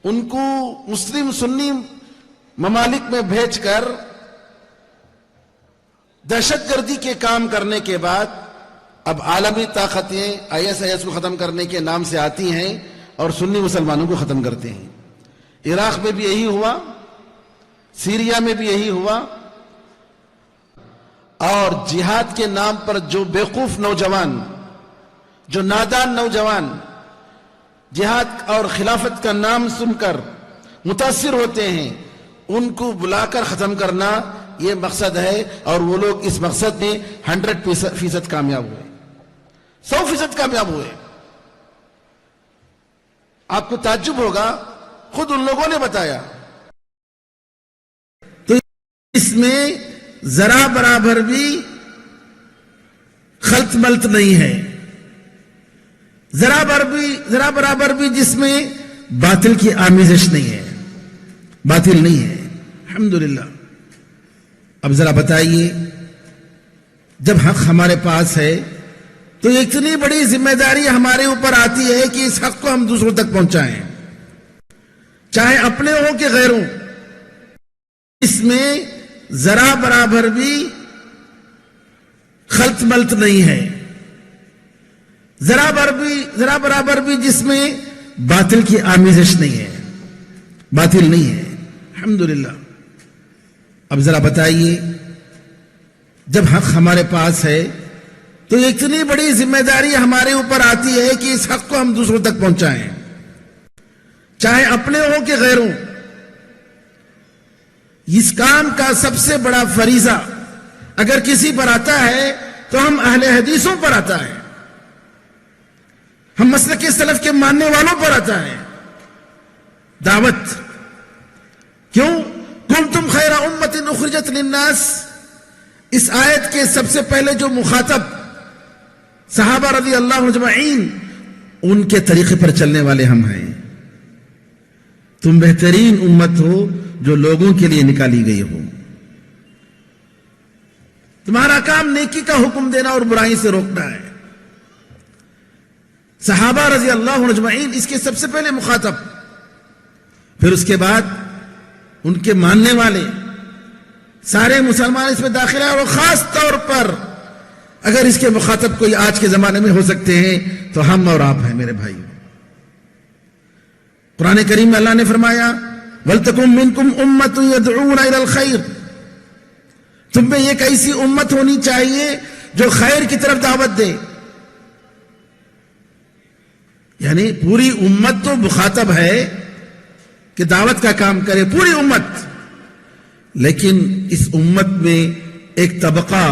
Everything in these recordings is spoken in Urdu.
ان کو مسلم سنی ممالک میں بھیج کر دہشت گردی کے کام کرنے کے بعد اب عالمی طاقتیں IS کو ختم کرنے کے نام سے آتی ہیں اور سنی مسلمانوں کو ختم کرتے ہیں. عراق میں بھی یہی ہوا, سیریا میں بھی یہی ہوا, اور جہاد کے نام پر جو بیوقوف نوجوان, جو نادان نوجوان جہاد اور خلافت کا نام سن کر متاثر ہوتے ہیں, ان کو بلا کر ختم کرنا یہ مقصد ہے. اور وہ لوگ اس مقصد میں 100% کامیاب ہوئے, 100% کامیاب ہوئے. آپ کو تعجب ہوگا, خود ان لوگوں نے بتایا. تو اس میں ذرا برابر بھی خلط ملط نہیں ہے, ذرا برابر بھی جس میں باطل کی آمیزش نہیں ہے, باطل نہیں ہے. الحمدللہ. اب ذرا بتائیے, جب حق ہمارے پاس ہے تو اتنی بڑی ذمہ داری ہمارے اوپر آتی ہے کہ اس حق کو ہم دوسروں تک پہنچائیں, چاہے اپنے ہوں کہ غیروں. اس میں ذرا برابر بھی خلط ملط نہیں ہے, ذرا برابر بھی جس میں باطل کی آمیزش نہیں ہے, باطل نہیں ہے. الحمدللہ. اب ذرا بتائیے, جب حق ہمارے پاس ہے تو اتنی بڑی ذمہ داری ہمارے اوپر آتی ہے کہ اس حق کو ہم دوسروں تک پہنچائیں, چاہے اپنے ہوں کہ غیروں. اس کام کا سب سے بڑا فریضہ اگر کسی پر آتا ہے تو ہم اہل حدیثوں پر آتا ہے, ہم مسلک سلف کے ماننے والوں پر آتا ہے. دعوت کیوں؟ کنتم خیر امت اخرجت للناس, اس آیت کے سب سے پہلے جو مخاطب صحابہ رضی اللہ عنہم اجمعین, ان کے طریقے پر چلنے والے ہم ہیں. تم بہترین امت ہو جو لوگوں کے لیے نکالی گئی ہو. تمہارا کام نیکی کا حکم دینا اور برائی سے روکنا ہے. صحابہ رضی اللہ عنہم اجمعین اس کے سب سے پہلے مخاطب, پھر اس کے بعد ان کے ماننے والے سارے مسلمان اس میں داخل ہیں. اور خاص طور پر اگر اس کے مخاطب کوئی آج کے زمانے میں ہو سکتے ہیں تو ہم اور آپ ہیں میرے بھائی. قرآن کریم میں اللہ نے فرمایا وَلْتَكُمْ مِنْكُمْ أُمَّةٌ يَدْعُونَ إِلَى الْخَيْرِ, تم میں ایک ایسی امت ہونی چاہیے جو خیر کی طرف دعوت دے. یعنی پوری امت تو مخاطب ہے کہ دعوت کا کام کرے, پوری امت. لیکن اس امت میں ایک طبقہ,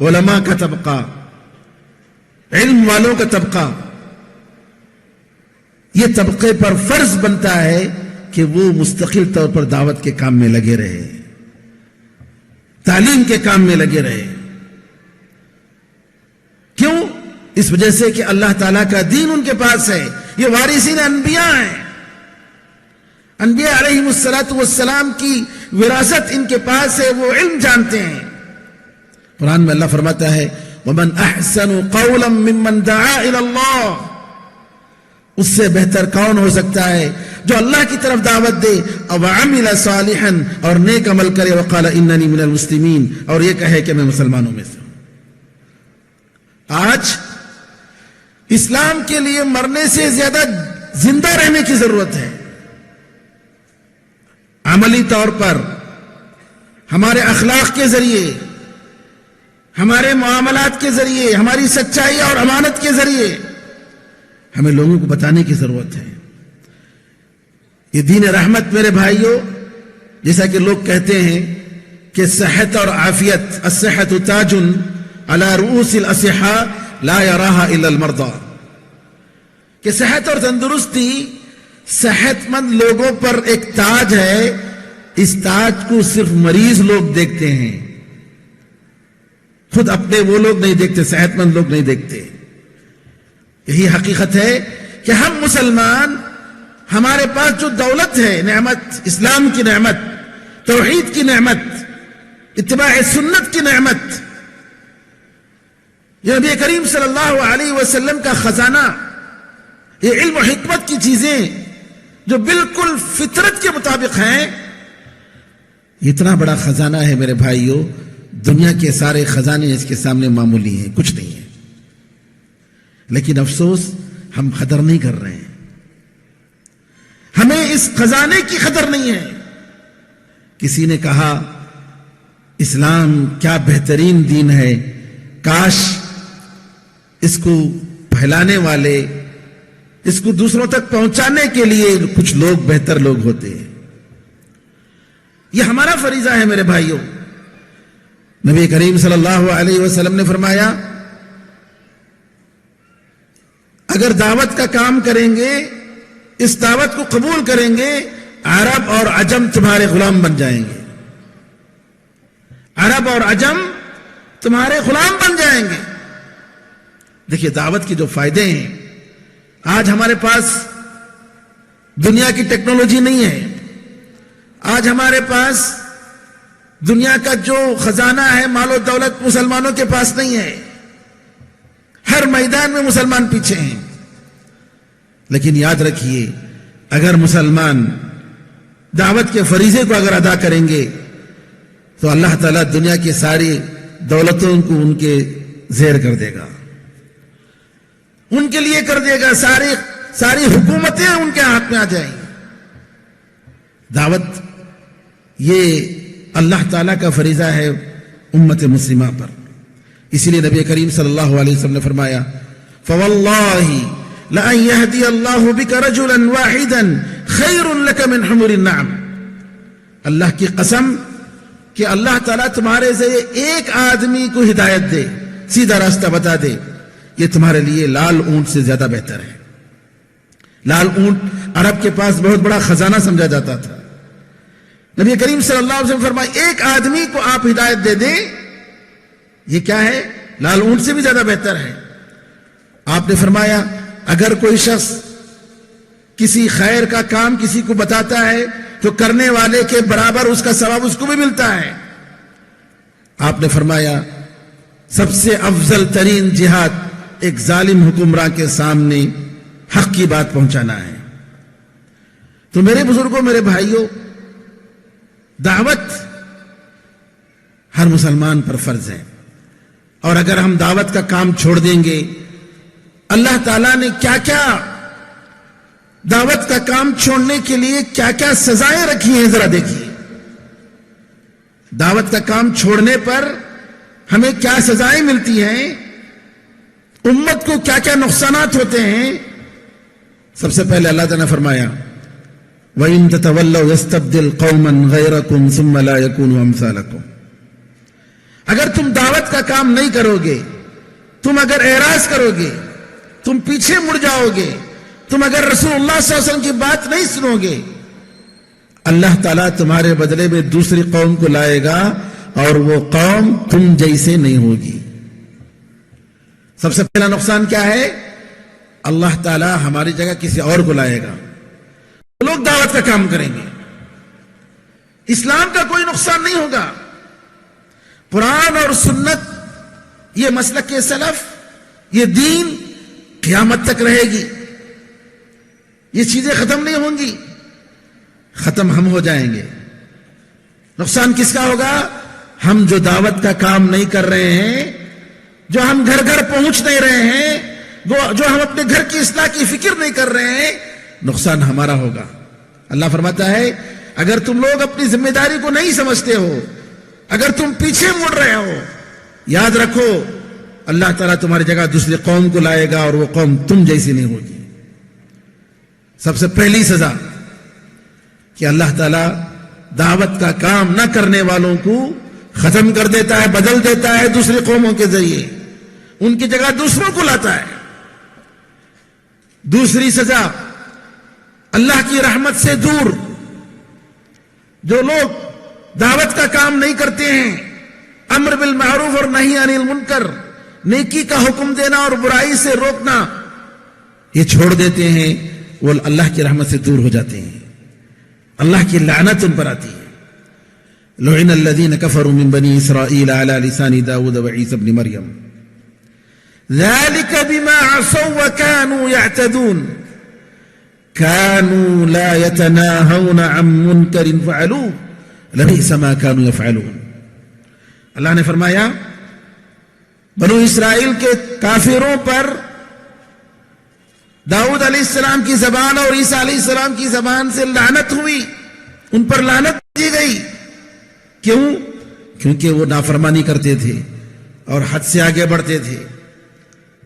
علماء کا طبقہ, علم والوں کا طبقہ, یہ طبقے پر فرض بنتا ہے کہ وہ مستقل طور پر دعوت کے کام میں لگے رہے, تعلیم کے کام میں لگے رہے. کیوں؟ اس وجہ سے کہ اللہ تعالیٰ کا دین ان کے پاس ہے. یہ وارثین انبیاء ہیں, انبیاء علیہم السلام کی وراثت ان کے پاس ہے, وہ علم جانتے ہیں. قرآن میں اللہ فرماتا ہے وَمَنْ أَحْسَنُ قَوْلًا مِّمَّنْ دَعَا إِلَى اللَّهِ, اس سے بہتر کون ہو سکتا ہے جو اللہ کی طرف دعوت دے, وَعَمِلَ صَالِحًا, اور نیک عمل کرے, وَقَالَ إِنَّنِي مِنَ الْمُسْلِمِينَ, اور یہ کہے کہ میں مسلمانوں میں سے ہوں. آج اسلام کے لیے مرنے سے زیادہ زندہ رہنے کی ضرورت ہے. عملی طور پر ہمارے اخلاق کے ذریعے, ہمارے معاملات کے ذریعے, ہماری سچائی اور امانت کے ذریعے ہمیں لوگوں کو بتانے کی ضرورت ہے. یہ دین رحمت میرے بھائیوں, جیسا کہ لوگ کہتے ہیں کہ صحت اور عافیت, الصحت تاج علی رؤوس الاصحاء لا يراها الا المرضى, کہ صحت اور تندرستی صحت مند لوگوں پر ایک تاج ہے. اس تاج کو صرف مریض لوگ دیکھتے ہیں, خود اپنے وہ لوگ نہیں دیکھتے, صحت مند لوگ نہیں دیکھتے. یہی حقیقت ہے کہ ہم مسلمان, ہمارے پاس جو دولت ہے, نعمت, اسلام کی نعمت, توحید کی نعمت, اتباع سنت کی نعمت, یہ نبی کریم صلی اللہ علیہ وسلم کا خزانہ, یہ علم و حکمت کی چیزیں جو بالکل فطرت کے مطابق ہیں. اتنا بڑا خزانہ ہے میرے بھائیوں، دنیا کے سارے خزانے اس کے سامنے معمولی ہیں، کچھ نہیں ہے. لیکن افسوس ہم قدر نہیں کر رہے ہیں، ہمیں اس خزانے کی قدر نہیں ہے. کسی نے کہا اسلام کیا بہترین دین ہے، کاش اس کو پھیلانے والے، اس کو دوسروں تک پہنچانے کے لیے کچھ لوگ بہتر لوگ ہوتے ہیں. یہ ہمارا فریضہ ہے میرے بھائیوں. نبی کریم صلی اللہ علیہ وسلم نے فرمایا اگر دعوت کا کام کریں گے، اس دعوت کو قبول کریں گے، عرب اور عجم تمہارے غلام بن جائیں گے. عرب اور عجم تمہارے غلام بن جائیں گے. دیکھیے دعوت کے جو فائدے ہیں، آج ہمارے پاس دنیا کی ٹیکنالوجی نہیں ہے، آج ہمارے پاس دنیا کا جو خزانہ ہے مال و دولت مسلمانوں کے پاس نہیں ہے. ہر میدان میں مسلمان پیچھے ہیں. لیکن یاد رکھیے اگر مسلمان دعوت کے فریضے کو اگر ادا کریں گے تو اللہ تعالیٰ دنیا کی ساری دولتوں کو ان کے زیر کر دے گا، ان کے لیے کر دے گا. ساری حکومتیں ان کے ہاتھ میں آ جائیں گی. دعوت یہ اللہ تعالیٰ کا فریضہ ہے امت مسلمہ پر. اسی لیے نبی کریم صلی اللہ علیہ وسلم نے فرمایا فواللہ لَأَن يَهْدِيَ اللَّهُ بِكَ رَجُلًا وَاحِدًا خَيْرٌ لَكَ مِنْ حُمُرِ النَّعَمِ. اللہ کی قسم کہ اللہ تعالیٰ تمہارے سے ایک آدمی کو ہدایت دے، سیدھا راستہ بتا دے، یہ تمہارے لیے لال اونٹ سے زیادہ بہتر ہے. لال اونٹ عرب کے پاس بہت بڑا خزانہ سمجھا جاتا تھا. نبی کریم صلی اللہ علیہ وسلم فرمایا ایک آدمی کو آپ ہدایت دے دیں، یہ کیا ہے؟ لال اونٹ سے بھی زیادہ بہتر ہے. آپ نے فرمایا اگر کوئی شخص کسی خیر کا کام کسی کو بتاتا ہے تو کرنے والے کے برابر اس کا ثواب اس کو بھی ملتا ہے. آپ نے فرمایا سب سے افضل ترین جہاد ایک ظالم حکمراں کے سامنے حق کی بات پہنچانا ہے. تو میرے بزرگوں، میرے بھائیوں، دعوت ہر مسلمان پر فرض ہے. اور اگر ہم دعوت کا کام چھوڑ دیں گے، اللہ تعالیٰ نے کیا کیا دعوت کا کام چھوڑنے کے لیے کیا کیا سزائیں رکھی ہیں ذرا دیکھیے. دعوت کا کام چھوڑنے پر ہمیں کیا سزائیں ملتی ہیں، امت کو کیا کیا نقصانات ہوتے ہیں. سب سے پہلے اللہ تعالیٰ نے فرمایا وَإِن تَتَوَلَّوْا يَسْتَبْدِلْ قَوْمًا غَيْرَكُمْ ثُمَّ لَا يَكُونُوا أَمْثَالَكُمْ. اگر تم دعوت کا کام نہیں کرو گے، تم اگر اعراض کرو گے، تم پیچھے مڑ جاؤ گے، تم اگر رسول اللہ صلی اللہ علیہ وسلم کی بات نہیں سنو گے، اللہ تعالیٰ تمہارے بدلے میں دوسری قوم کو لائے گا اور وہ قوم تم جیسے نہیں ہوگی. سب سے پہلا نقصان کیا ہے؟ اللہ تعالیٰ ہماری جگہ کسی اور کو لائے گا، لوگ دعوت کا کام کریں گے. اسلام کا کوئی نقصان نہیں ہوگا. قرآن اور سنت، یہ مسلک کے سلف، یہ دین قیامت تک رہے گی. یہ چیزیں ختم نہیں ہوں گی، ختم ہم ہو جائیں گے. نقصان کس کا ہوگا؟ ہم جو دعوت کا کام نہیں کر رہے ہیں، جو ہم گھر گھر پہنچ نہیں رہے ہیں، جو ہم اپنے گھر کی اصلاح کی فکر نہیں کر رہے ہیں، نقصان ہمارا ہوگا. اللہ فرماتا ہے اگر تم لوگ اپنی ذمہ داری کو نہیں سمجھتے ہو، اگر تم پیچھے مڑ رہے ہو، یاد رکھو اللہ تعالیٰ تمہاری جگہ دوسری قوم کو لائے گا اور وہ قوم تم جیسی نہیں ہوگی. سب سے پہلی سزا کہ اللہ تعالیٰ دعوت کا کام نہ کرنے والوں کو ختم کر دیتا ہے، بدل دیتا ہے دوسری قوموں کے ذریعے، ان کی جگہ دوسروں کو لاتا ہے. دوسری سزا اللہ کی رحمت سے دور جو لوگ دعوت کا کام نہیں کرتے ہیں، امر بالمعروف اور نہی عن المنکر، نیکی کا حکم دینا اور برائی سے روکنا، یہ چھوڑ دیتے ہیں، وہ اللہ کی رحمت سے دور ہو جاتے ہیں، اللہ کی لعنت ان پر آتی ہے. لعن الذین کفروا من بنی اسرائیل علی لسان داود وعیسی ابن مریم ذلك بما عصوا وكانوا يعتدون. كانوا لا يتناهون عن منكر فعلوه لبئس ما كانوا يفعلون. اللہ نے فرمایا بنو اسرائیل کے کافروں پر داؤد علیہ السلام کی زبان اور عیسیٰ علیہ السلام کی زبان سے لعنت ہوئی، ان پر لعنت دی گئی. کیوں؟ کیونکہ وہ نافرمانی کرتے تھے اور حد سے آگے بڑھتے تھے.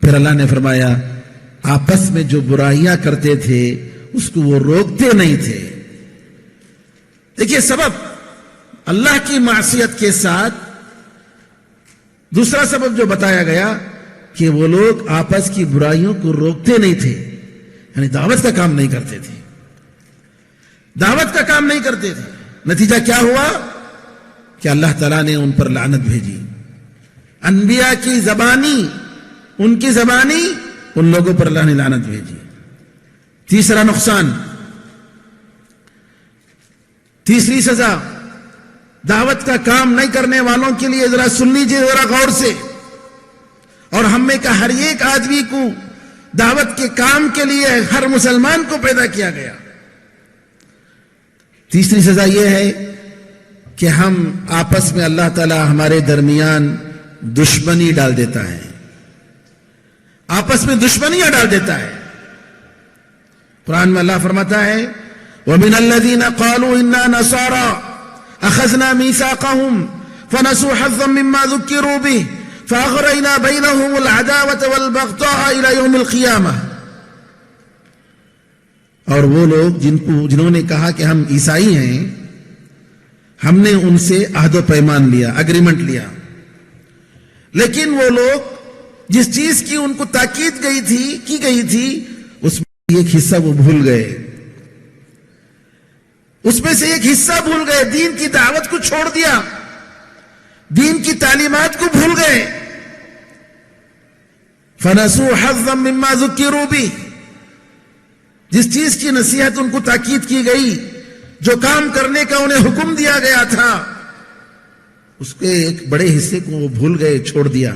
پھر اللہ نے فرمایا آپس میں جو برائیاں کرتے تھے اس کو وہ روکتے نہیں تھے. دیکھیے سبب اللہ کی معصیت کے ساتھ دوسرا سبب جو بتایا گیا کہ وہ لوگ آپس کی برائیوں کو روکتے نہیں تھے، یعنی دعوت کا کام نہیں کرتے تھے. دعوت کا کام نہیں کرتے تھے. نتیجہ کیا ہوا کہ اللہ تعالیٰ نے ان پر لعنت بھیجی. انبیاء کی زبانی، ان کی زبانی ان لوگوں پر اللہ نے لعنت بھیجی. تیسرا نقصان، تیسری سزا دعوت کا کام نہیں کرنے والوں کے لیے ذرا سن لیجیے ذرا غور سے، اور ہم میں کا ہر ایک آدمی کو دعوت کے کام کے لیے ہر مسلمان کو پیدا کیا گیا. تیسری سزا یہ ہے کہ ہم آپس میں اللہ تعالی ہمارے درمیان دشمنی ڈال دیتا ہے، آپس میں دشمنیاں ڈال دیتا ہے. قرآن میں اللہ فرماتا ہے وَمِنَ الَّذِينَ قَالُوا إِنَّا نَصَارَى أَخَذْنَا مِيثَاقَهُمْ فَنَسُوا حَظًّا مِّمَّا ذُكِّرُوا بِهِ فَأَغْرَيْنَا بَيْنَهُمُ الْعَدَاوَةَ وَالْبَغْضَاءَ إِلَى يَوْمِ الْقِيَامَةِ. اور وہ لوگ جنہوں نے کہا کہ ہم عیسائی ہیں، ہم نے ان سے عہد و پیمان لیا، اگریمنٹ لیا، لیکن وہ لوگ جس چیز کی ان کو تاکید کی گئی تھی اس میں ایک حصہ وہ بھول گئے، اس میں سے ایک حصہ بھول گئے. دین کی دعوت کو چھوڑ دیا، دین کی تعلیمات کو بھول گئے. فَنَسُوا حَظًّا مِّمَّا ذُكِّرُوا بِهِ، جس چیز کی نصیحت ان کو تاکید کی گئی، جو کام کرنے کا انہیں حکم دیا گیا تھا، اس کے ایک بڑے حصے کو وہ بھول گئے، چھوڑ دیا.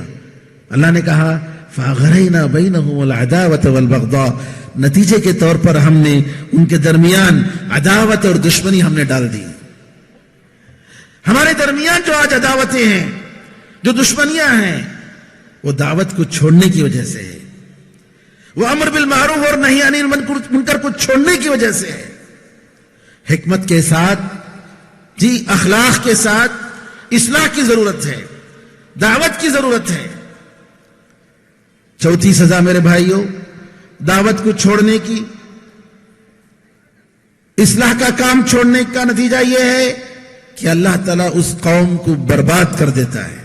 اللہ نے کہا فَأَغْرَيْنَا بَيْنَهُمُ الْعَدَاوَةَ وَالْبَغْضَاءَ، نتیجے کے طور پر ہم نے ان کے درمیان عداوت اور دشمنی ہم نے ڈال دی. ہمارے درمیان جو آج عداوتیں ہیں، جو دشمنیاں ہیں، وہ دعوت کو چھوڑنے کی وجہ سے ہے، وہ امر بالمعروف اور نہی عن المنکر کو چھوڑنے کی وجہ سے ہے. حکمت کے ساتھ، جی اخلاق کے ساتھ اصلاح کی ضرورت ہے، دعوت کی ضرورت ہے. چوتھی سزا میرے بھائیوں دعوت کو چھوڑنے کی، اصلاح کا کام چھوڑنے کا نتیجہ یہ ہے کہ اللہ تعالیٰ اس قوم کو برباد کر دیتا ہے،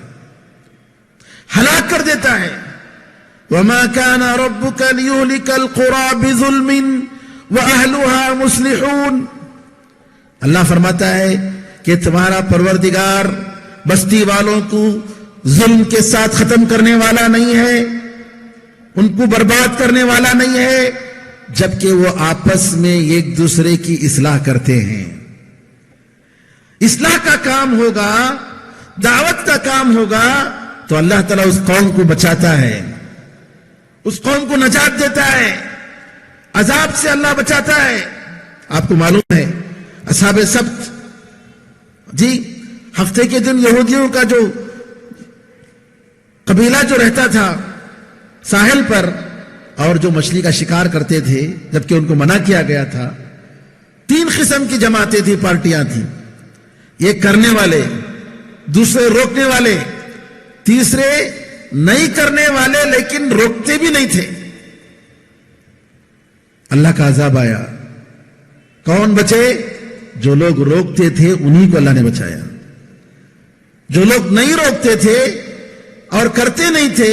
ہلاک کر دیتا ہے. وَمَا كَانَ رَبُّكَ لِيُهْلِكَ الْقُرَى بِظُلْمٍ وَأَهْلُهَا مُصْلِحُونَ. اللہ فرماتا ہے کہ تمہارا پروردگار بستی والوں کو ظلم کے ساتھ ختم کرنے والا نہیں ہے، ان کو برباد کرنے والا نہیں ہے، جبکہ وہ آپس میں ایک دوسرے کی اصلاح کرتے ہیں. اصلاح کا کام ہوگا، دعوت کا کام ہوگا تو اللہ تعالیٰ اس قوم کو بچاتا ہے، اس قوم کو نجات دیتا ہے، عذاب سے اللہ بچاتا ہے. آپ کو معلوم ہے اصحاب سبت، جی ہفتے کے دن یہودیوں کا جو قبیلہ جو رہتا تھا ساحل پر اور جو مچھلی کا شکار کرتے تھے، جبکہ ان کو منع کیا گیا تھا، 3 قسم کی جماعتیں تھی، پارٹیاں تھیں. ایک کرنے والے، دوسرے روکنے والے، تیسرے نہیں کرنے والے لیکن روکتے بھی نہیں تھے. اللہ کا عذاب آیا. کون بچے؟ جو لوگ روکتے تھے انہی کو اللہ نے بچایا. جو لوگ نہیں روکتے تھے اور کرتے نہیں تھے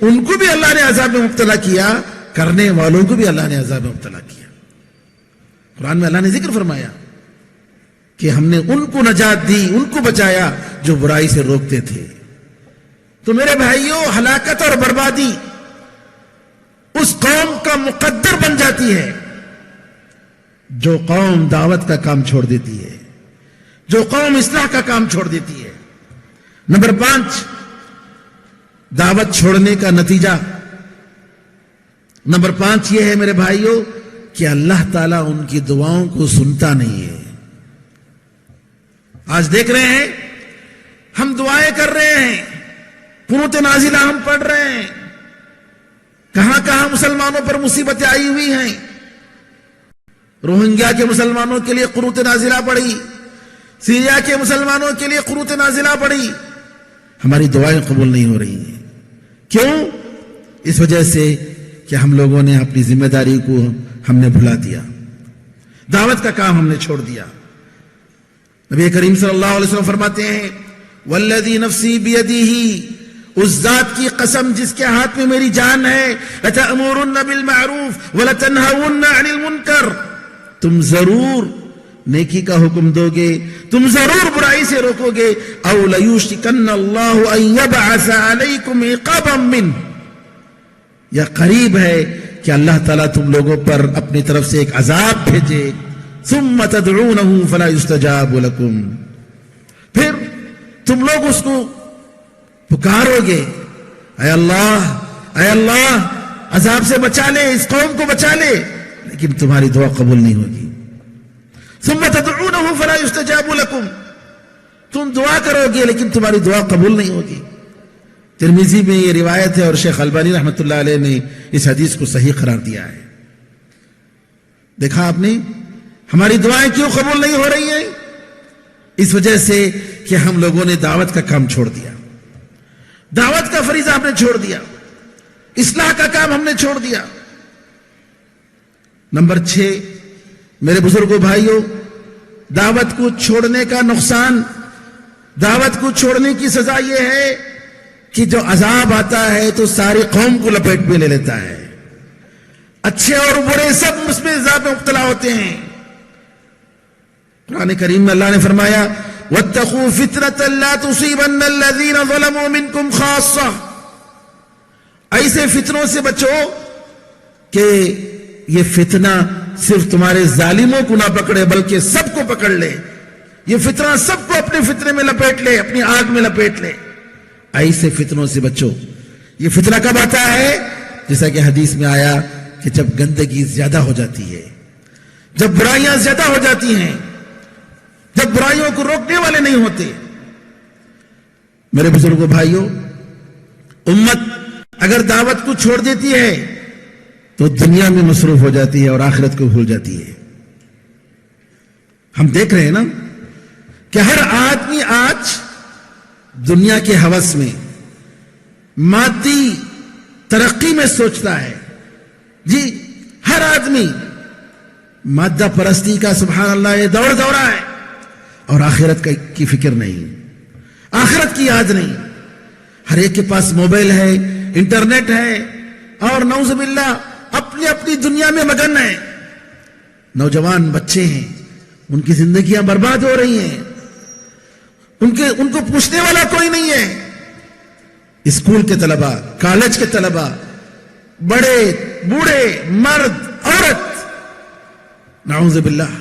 ان کو بھی اللہ نے عذاب میں مبتلا کیا، کرنے والوں کو بھی اللہ نے عذاب میں مبتلا کیا. قرآن میں اللہ نے ذکر فرمایا کہ ہم نے ان کو نجات دی، ان کو بچایا جو برائی سے روکتے تھے. تو میرے بھائیوں ہلاکت اور بربادی اس قوم کا مقدر بن جاتی ہے جو قوم دعوت کا کام چھوڑ دیتی ہے، جو قوم اصلاح کا کام چھوڑ دیتی ہے. نمبر 5 دعوت چھوڑنے کا نتیجہ. نمبر 5 یہ ہے میرے بھائیوں کہ اللہ تعالیٰ ان کی دعاؤں کو سنتا نہیں ہے. آج دیکھ رہے ہیں ہم دعائیں کر رہے ہیں, قنوت نازلہ ہم پڑھ رہے ہیں, کہاں کہاں مسلمانوں پر مصیبتیں آئی ہوئی ہیں. روہنگیا کے مسلمانوں کے لیے قنوت نازلہ پڑھی, سیریا کے مسلمانوں کے لیے قنوت نازلہ پڑھی, ہماری دعائیں قبول نہیں ہو رہی ہیں. کیوں؟ اس وجہ سے کہ ہم لوگوں نے اپنی ذمہ داری کو ہم نے بھلا دیا, دعوت کا کام ہم نے چھوڑ دیا. نبی کریم صلی اللہ علیہ وسلم فرماتے ہیں والذی نفسی بیدہ, اس ذات کی قسم جس کے ہاتھ میں میری جان ہے, لتأمرن بالمعروف ولتنہون عن المنکر, تم ضرور نیکی کا حکم دو گے, تم ضرور برائی سے روکو گے. او لیوشکن اللہ ان یبعث علیکم عقابا منہ, یا قریب ہے کہ اللہ تعالیٰ تم لوگوں پر اپنی طرف سے ایک عذاب بھیجے. ثم تدعونہ فلا یستجاب لکم, پھر تم لوگ اس کو پکارو گے, اے اللہ عذاب سے بچا لے, اس قوم کو بچا لے, لیکن تمہاری دعا قبول نہیں ہوگی. ثم تدعونہ فلا یستجاب لکم, تم دعا کرو گے لیکن تمہاری دعا قبول نہیں ہوگی. ترمذی میں یہ روایت ہے اور شیخ البانی رحمۃ اللہ علیہ نے اس حدیث کو صحیح قرار دیا ہے. دیکھا آپ نے ہماری دعائیں کیوں قبول نہیں ہو رہی ہیں؟ اس وجہ سے کہ ہم لوگوں نے دعوت کا کام چھوڑ دیا, دعوت کا فریضہ ہم نے چھوڑ دیا, اصلاح کا کام ہم نے چھوڑ دیا. نمبر 6, میرے بزرگوں بھائیوں, دعوت کو چھوڑنے کا نقصان, دعوت کو چھوڑنے کی سزا یہ ہے کہ جو عذاب آتا ہے تو ساری قوم کو لپیٹ میں لے لیتا ہے, اچھے اور برے سب اس میں عذاب میں مبتلا ہوتے ہیں. قرآن کریم میں اللہ نے فرمایا وَاتَّقُوا فِتْنَةً لَا تُصِيبَنَّ الَّذِينَ ظَلَمُوا مِنْكُمْ خَاصَّةً, ایسے فتنوں سے بچو کہ یہ فتنہ صرف تمہارے ظالموں کو نہ پکڑے بلکہ سب کو پکڑ لے, یہ فتنہ سب کو اپنے فتنے میں لپیٹ لے, اپنی آگ میں لپیٹ لے. ایسے فتنوں سے بچو. یہ فتنہ کب آتا ہے؟ جیسا کہ حدیث میں آیا کہ جب گندگی زیادہ ہو جاتی ہے, جب برائیاں زیادہ ہو جاتی ہیں, جب برائیوں کو روکنے والے نہیں ہوتے. میرے بزرگوں بھائیوں, امت اگر دعوت کو چھوڑ دیتی ہے تو دنیا میں مصروف ہو جاتی ہے اور آخرت کو بھول جاتی ہے. ہم دیکھ رہے ہیں نا کہ ہر آدمی آج دنیا کے ہوس میں, مادی ترقی میں سوچتا ہے. جی ہر آدمی مادہ پرستی کا سبحان اللہ یہ دورہ ہے, اور آخرت کی فکر نہیں, آخرت کی یاد نہیں. ہر ایک کے پاس موبائل ہے, انٹرنیٹ ہے, اور نعوذ باللہ اپنی اپنی دنیا میں مگن ہے. نوجوان بچے ہیں, ان کی زندگیاں برباد ہو رہی ہیں, ان کو پوچھنے والا کوئی نہیں ہے. اسکول کے طلبہ, کالج کے طلبہ, بڑے بوڑھے, مرد عورت, نعوذ باللہ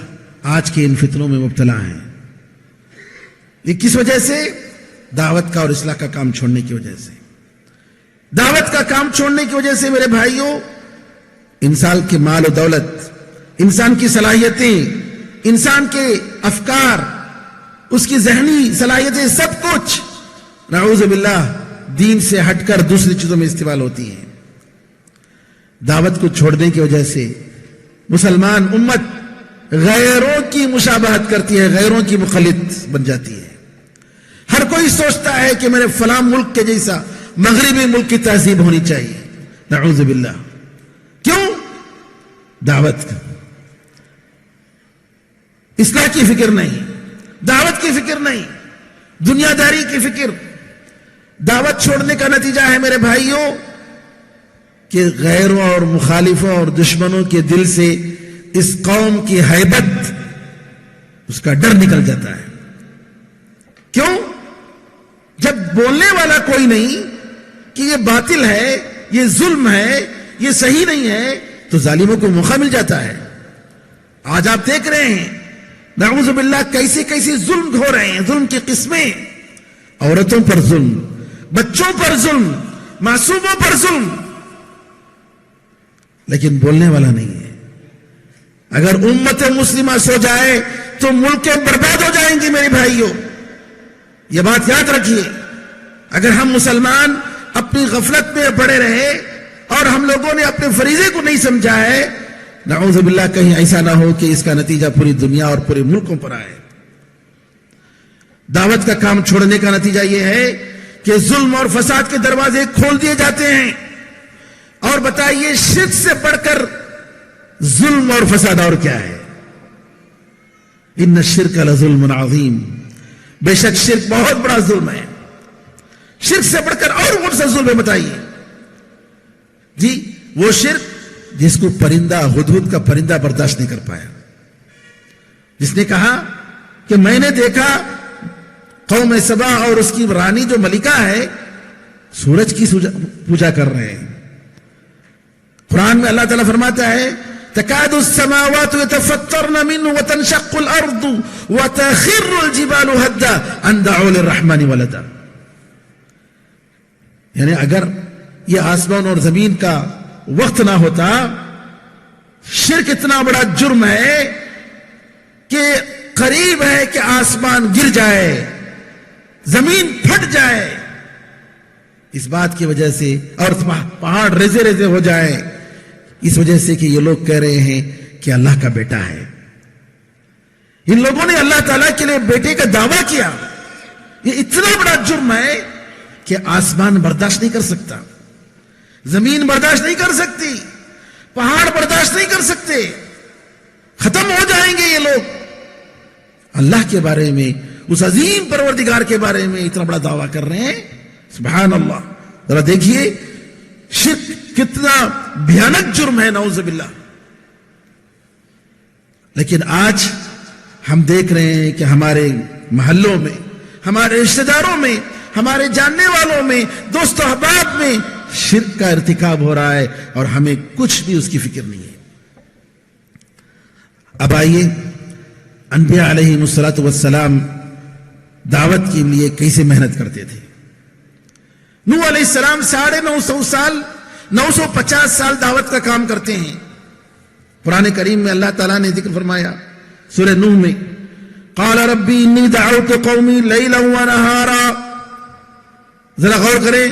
آج کے ان فتنوں میں مبتلا ہیں. یہ کس وجہ سے؟ دعوت کا اور اصلاح کا کام چھوڑنے کی وجہ سے. دعوت کا کام چھوڑنے کی وجہ سے میرے بھائیوں, انسان کے مال و دولت, انسان کی صلاحیتیں, انسان کے افکار, اس کی ذہنی صلاحیتیں, سب کچھ نعوذ باللہ دین سے ہٹ کر دوسری چیزوں میں استعمال ہوتی ہیں. دعوت کو چھوڑنے کی وجہ سے مسلمان امت غیروں کی مشابہت کرتی ہے, غیروں کی مخلط بن جاتی ہے. ہر کوئی سوچتا ہے کہ میرے فلاں ملک کے جیسا مغربی ملک کی تہذیب ہونی چاہیے. نعوذ باللہ. کیوں؟ دعوت کا, اصلاح کی فکر نہیں, دعوت کی فکر نہیں, دنیا داری کی فکر. دعوت چھوڑنے کا نتیجہ ہے میرے بھائیوں کہ غیروں اور مخالفوں اور دشمنوں کے دل سے اس قوم کی ہیبت, اس کا ڈر نکل جاتا ہے. کیوں؟ جب بولنے والا کوئی نہیں کہ یہ باطل ہے, یہ ظلم ہے, یہ صحیح نہیں ہے, تو ظالموں کو موقع مل جاتا ہے. آج آپ دیکھ رہے ہیں نعوذ باللہ کیسے کیسے ظلم ہو رہے ہیں, ظلم کی قسمیں, عورتوں پر ظلم, بچوں پر ظلم, معصوموں پر ظلم, لیکن بولنے والا نہیں ہے. اگر امت مسلمہ سو جائے تو ملکیں برباد ہو جائیں گی میرے بھائیوں. یہ بات یاد رکھیے. اگر ہم مسلمان اپنی غفلت میں پڑے رہے اور ہم لوگوں نے اپنے فریضے کو نہیں سمجھا ہے، نعوذ باللہ کہیں ایسا نہ ہو کہ اس کا نتیجہ پوری دنیا اور پورے ملکوں پر آئے. دعوت کا کام چھوڑنے کا نتیجہ یہ ہے کہ ظلم اور فساد کے دروازے کھول دیے جاتے ہیں. اور بتائیے شرک سے بڑھ کر ظلم اور فساد اور کیا ہے؟ ان الشرک لظلم عظیم. بے شک شرک بہت بڑا ظلم ہے. شرک سے بڑھ کر اور کون سا ظلم ہے بتائیے؟ جی وہ شرک جس کو پرندہ ہدہد کا پرندہ برداشت نہیں کر پایا، جس نے کہا کہ میں نے دیکھا قوم سبا اور اس کی رانی جو ملکہ ہے سورج کی پوجا کر رہے ہیں. قرآن میں اللہ تعالیٰ فرماتا ہے تکاد السماوات يتفطرن منه وتنشق الارض وتخر الجبال هدا ان دعوا للرحمن ولدا. یعنی اگر یہ آسمان اور زمین کا وقت نہ ہوتا، شرک اتنا بڑا جرم ہے کہ قریب ہے کہ آسمان گر جائے، زمین پھٹ جائے اس بات کی وجہ سے، اور پہاڑ ریزے ریزے ہو جائے اس وجہ سے کہ یہ لوگ کہہ رہے ہیں کہ اللہ کا بیٹا ہے. ان لوگوں نے اللہ تعالیٰ کے لیے بیٹے کا دعویٰ کیا. یہ اتنا بڑا جرم ہے کہ آسمان برداشت نہیں کر سکتا، زمین برداشت نہیں کر سکتی، پہاڑ برداشت نہیں کر سکتے. ختم ہو جائیں گے یہ لوگ. اللہ کے بارے میں، اس عظیم پروردگار کے بارے میں اتنا بڑا دعویٰ کر رہے ہیں. سبحان اللہ. ذرا دیکھیے شرک کتنا بھیانک جرم ہے، نعوذ باللہ. لیکن آج ہم دیکھ رہے ہیں کہ ہمارے محلوں میں، ہمارے رشتہ داروں میں، ہمارے جاننے والوں میں، دوست و احباب میں شرک کا ارتکاب ہو رہا ہے اور ہمیں کچھ بھی اس کی فکر نہیں ہے. اب آئیے انبیاء علیہ الصلوۃ والسلام دعوت کے لیے کیسے محنت کرتے تھے. نوح علیہ السلام 950 سال 950 سال دعوت کا کام کرتے ہیں. قرآن کریم میں اللہ تعالیٰ نے ذکر فرمایا سورہ نوح میں قال ربی انی دعوت قومی لیلا ونہارا. ذرا غور کریں.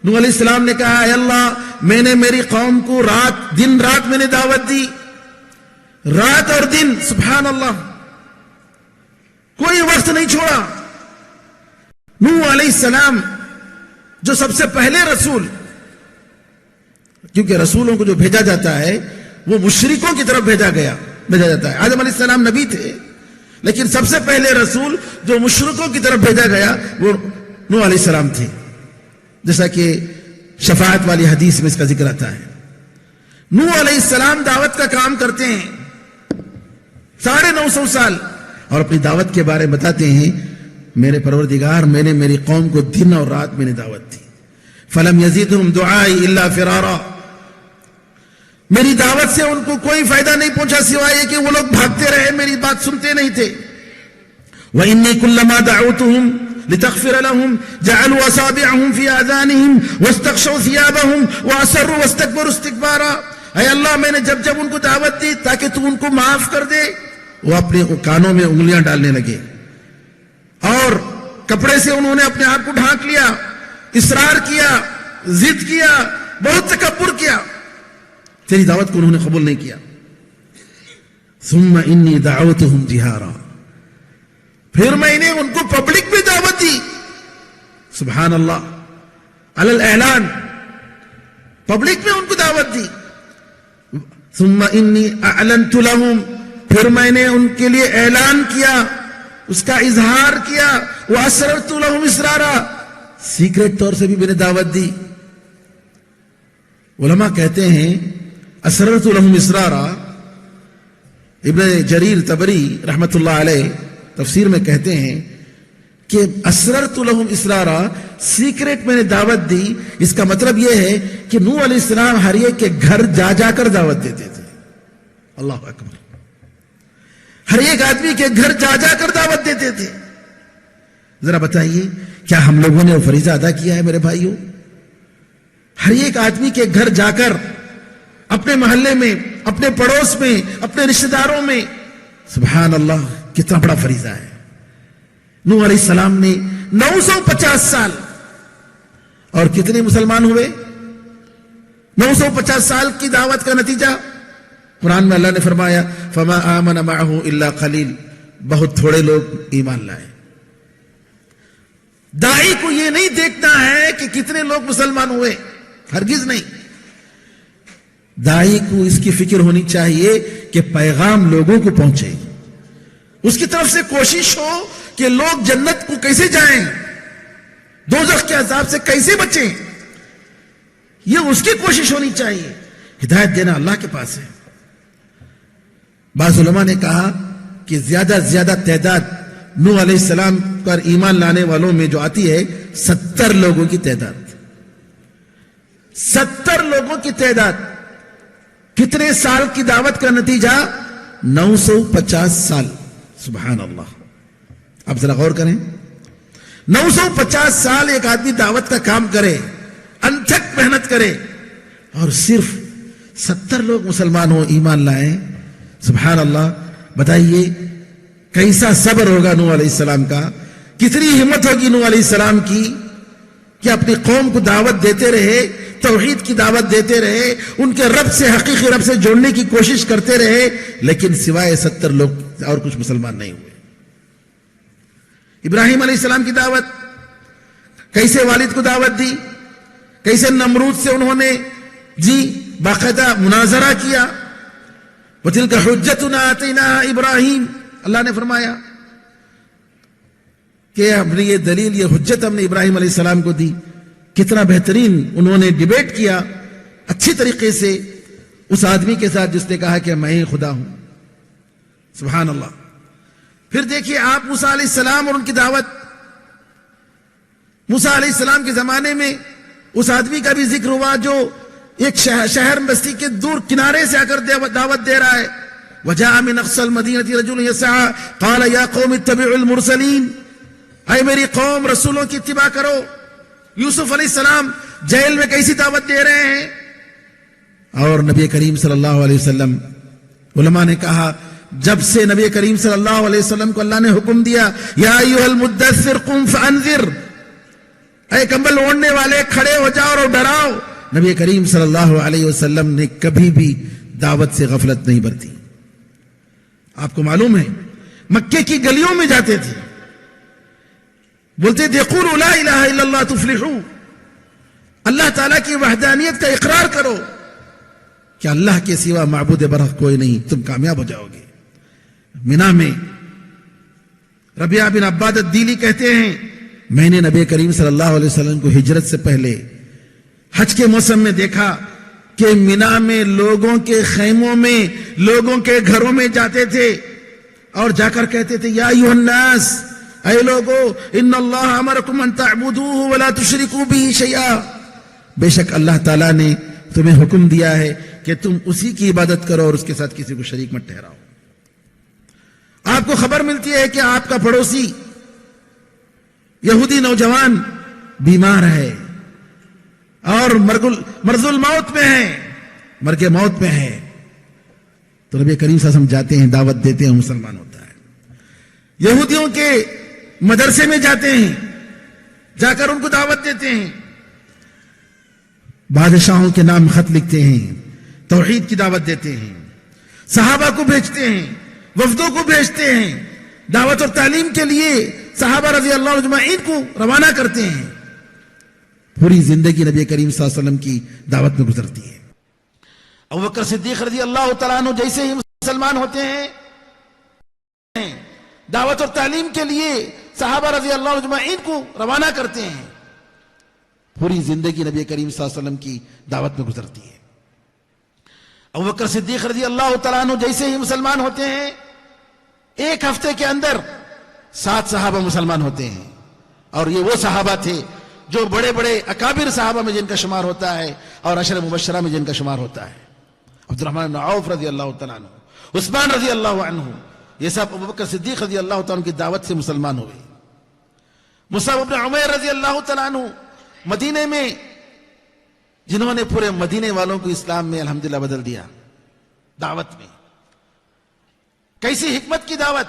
نوح علیہ السلام نے کہا اے اللہ میں نے میری قوم کو دن رات میں نے دعوت دی، رات اور دن. سبحان اللہ، کوئی وقت نہیں چھوڑا. نوح علیہ السلام جو سب سے پہلے رسول، کیونکہ رسولوں کو جو بھیجا جاتا ہے وہ مشرکوں کی طرف بھیجا جاتا ہے. آدم علیہ السلام نبی تھے، لیکن سب سے پہلے رسول جو مشرکوں کی طرف بھیجا گیا وہ نوح علیہ السلام تھے، جیسا کہ شفاعت والی حدیث میں اس کا ذکر آتا ہے. نوح علیہ السلام دعوت کا کام کرتے ہیں 950 سال اور اپنی دعوت کے بارے میں بتاتے ہیں میرے پروردگار میں نے میری قوم کو دن اور رات میں نے دعوت دی. فلم یزیدہم دعائی الا فرارا. میری دعوت سے ان کو کوئی فائدہ نہیں پہنچا سوائے یہ کہ وہ لوگ بھاگتے رہے، میری بات سنتے نہیں تھے. وَإِنِّي كُلَّمَا دَعَوْتُهُمْ لِتَغْفِرَ لَهُمْ جَعَلُوا أَصَابِعَهُمْ فِي آذَانِهِمْ وَاسْتَغْشَوْا ثِيَابَهُمْ وَأَصَرُّوا وَاسْتَكْبَرُوا اسْتِكْبَارًا. اے اللہ میں نے جب ان کو دعوت دی تاکہ تو ان کو معاف کر دے، وہ اپنے کانوں میں انگلیاں ڈالنے لگے اور کپڑے سے انہوں نے اپنے آپ کو ڈھانک لیا، اصرار کیا، ضد کیا، بہت تکبر کیا. تیری دعوت کو انہوں نے قبول نہیں کیا. ثم انی دعوتہم جہارا. پھر میں نے ان کو پبلک میں دعوت دی. سبحان اللہ، علی الاعلان، پبلک میں ان کو دعوت دی. ثم انی اعلنت لهم. پھر میں نے ان کے لیے اعلان کیا، اس کا اظہار کیا. واسررت لهم اسرارا. سیکریٹ طور سے بھی میں نے دعوت دی. علماء کہتے ہیں اسررت لهم اسرارا. ابن جریر طبری رحمت اللہ علیہ تفسیر میں کہتے ہیں کہ اسررت لهم اسرارا، سیکریٹ میں نے دعوت دی. اس کا مطلب یہ ہے کہ نوح علیہ السلام ہر ایک کے گھر جا جا کر دعوت دیتے تھے. اللہ اکبر. ہر ایک آدمی کے گھر جا جا کر دعوت دیتے تھے. ذرا بتائیے کیا ہم لوگوں نے وہ فریضہ ادا کیا ہے میرے بھائیوں؟ ہر ایک آدمی کے گھر جا کر اپنے محلے میں، اپنے پڑوس میں، اپنے رشتہ داروں میں. سبحان اللہ، کتنا بڑا فریضہ ہے. نوح علیہ السلام نے 950 سال، اور کتنے مسلمان ہوئے؟ 950 سال کی دعوت کا نتیجہ قرآن میں اللہ نے فرمایا فما آمن معه الا قلیل، بہت تھوڑے لوگ ایمان لائے. داعی کو یہ نہیں دیکھنا ہے کہ کتنے لوگ مسلمان ہوئے، ہرگز نہیں. داعی کو اس کی فکر ہونی چاہیے کہ پیغام لوگوں کو پہنچے، اس کی طرف سے کوشش ہو کہ لوگ جنت کو کیسے جائیں، دوزخ کے عذاب سے کیسے بچیں، یہ اس کی کوشش ہونی چاہیے. ہدایت دینا اللہ کے پاس ہے. بعض علماء نے کہا کہ زیادہ سے زیادہ تعداد نوح علیہ السلام پر ایمان لانے والوں میں جو آتی ہے 70 لوگوں کی تعداد. 70 لوگوں کی تعداد. کتنے سال کی دعوت کا نتیجہ؟ 950 سال. سبحان اللہ. اب ذرا غور کریں، 950 سال ایک آدمی دعوت کا کام کرے، انتھک محنت کرے، اور صرف 70 لوگ مسلمان ہوں، ایمان لائیں. سبحان اللہ. بتائیے کیسا صبر ہوگا نوح علیہ السلام کا، کتنی ہمت ہوگی نوح علیہ السلام کی کہ اپنی قوم کو دعوت دیتے رہے، توحید کی دعوت دیتے رہے، ان کے رب سے، حقیقی رب سے جوڑنے کی کوشش کرتے رہے، لیکن سوائے 70 لوگ اور کچھ مسلمان نہیں ہوئے. ابراہیم علیہ السلام کی دعوت، کیسے والد کو دعوت دی، کیسے نمرود سے انہوں نے باقاعدہ مناظرہ کیا. وَتِلْكَ حُجَّتُنَا آتَيْنَاهَا إِبْرَاهِيمَ، اللہ نے فرمایا کہ ہم نے یہ دلیل، یہ حجت ہم نے ابراہیم علیہ السلام کو دی. کتنا بہترین انہوں نے ڈیبیٹ کیا اچھی طریقے سے اس آدمی کے ساتھ جس نے کہا کہ میں ہی خدا ہوں. سبحان اللہ. پھر دیکھیے آپ موسیٰ علیہ السلام اور ان کی دعوت. موسیٰ علیہ السلام کے زمانے میں اس آدمی کا بھی ذکر ہوا جو ایک شہر بستی کے دور کنارے سے آ کر دعوت دے رہا ہے. وَجَاءَ مِنْ أَقْصَى الْمَدِينَةِ رَجُلٌ يَسْعَىٰ قَالَ يَا قَوْمِ اتَّبِعُوا الْمُرْسَلِينَ، اے میری قوم رسولوں کی اتباع کرو. یوسف علیہ السلام جیل میں کیسی دعوت دے رہے ہیں، اور نبی کریم صلی اللہ علیہ وسلم، علماء نے کہا جب سے نبی کریم صلی اللہ علیہ وسلم کو اللہ نے حکم دیا یا ایھا المدثر قم فانذر، اے کمبل اوڑھنے والے کھڑے ہو جاؤ اور ڈراؤ، نبی کریم صلی اللہ علیہ وسلم نے کبھی بھی دعوت سے غفلت نہیں برتی. آپ کو معلوم ہے مکے کی گلیوں میں جاتے تھے، بولتے تھے قولوا لا الہ الا اللہ تفلحوا، اللہ تعالیٰ کی وحدانیت کا اقرار کرو کہ اللہ کے سوا معبود برحق کوئی نہیں، تم کامیاب ہو جاؤ گے. مینا میں ربیعہ بن عباد الدیلی کہتے ہیں میں نے نبی کریم صلی اللہ علیہ وسلم کو ہجرت سے پہلے حج کے موسم میں دیکھا کہ مینا میں لوگوں کے خیموں میں، لوگوں کے گھروں میں جاتے تھے اور جا کر کہتے تھے یا ایھا الناس، اے لوگو ان اللہ امرکم ان تعبدوہ ولا تشرکوا بہ شیئا، بے شک اللہ تعالیٰ نے تمہیں حکم دیا ہے کہ تم اسی کی عبادت کرو اور اس کے ساتھ کسی کو شریک مت ٹھہراؤ. آپ کو خبر ملتی ہے کہ آپ کا پڑوسی یہودی نوجوان بیمار ہے اور مرض الموت میں ہے، مرگ موت میں ہے، تو نبی کریم صلی اللہ علیہ وسلم جاتے ہیں، دعوت دیتے ہیں، مسلمان ہوتا ہے. یہودیوں کے مدرسے میں جاتے ہیں، جا کر ان کو دعوت دیتے ہیں، بادشاہوں کے نام خط لکھتے ہیں، توحید کی دعوت دیتے ہیں، صحابہ کو بھیجتے ہیں، وفدوں کو بھیجتے ہیں، دعوت اور تعلیم کے لیے صحابہ رضی اللہ عنہم اجمعین کو روانہ کرتے ہیں. پوری زندگی نبی کریم صلی اللہ علیہ وسلم کی دعوت میں گزرتی ہے. ابوبکر صدیق رضی اللہ تعالیٰ عنہ جیسے ہی مسلمان ہوتے ہیں، دعوت اور تعلیم کے لیے صحابہ رضی اللہ عنہم اجمعین کو روانہ کرتے ہیں. پوری زندگی نبی کریم صلی اللہ علیہ وسلم کی دعوت میں گزرتی ہے. ابوبکر صدیق رضی اللہ تعالیٰ عنہ جیسے ہی مسلمان ہوتے ہیں، ایک ہفتے کے اندر 7 صحابہ مسلمان ہوتے ہیں، اور یہ وہ صحابہ تھے جو بڑے بڑے اکابر صحابہ میں جن کا شمار ہوتا ہے اور عشر مبشرہ میں جن کا شمار ہوتا ہے. عبد الرحمن بن عوف رضی اللہ تعالیٰ عنہ، عثمان رضی اللہ عنہ، یہ سب ابوبکر صدیق رضی اللہ تعالیٰ عنہ کی دعوت سے مسلمان ہوئے. مصعب بن عمیر رضی اللہ تعالیٰ عنہ مدینے میں جنہوں نے پورے مدینے والوں کو اسلام میں الحمدللہ بدل دیا. دعوت میں کیسی حکمت کی دعوت.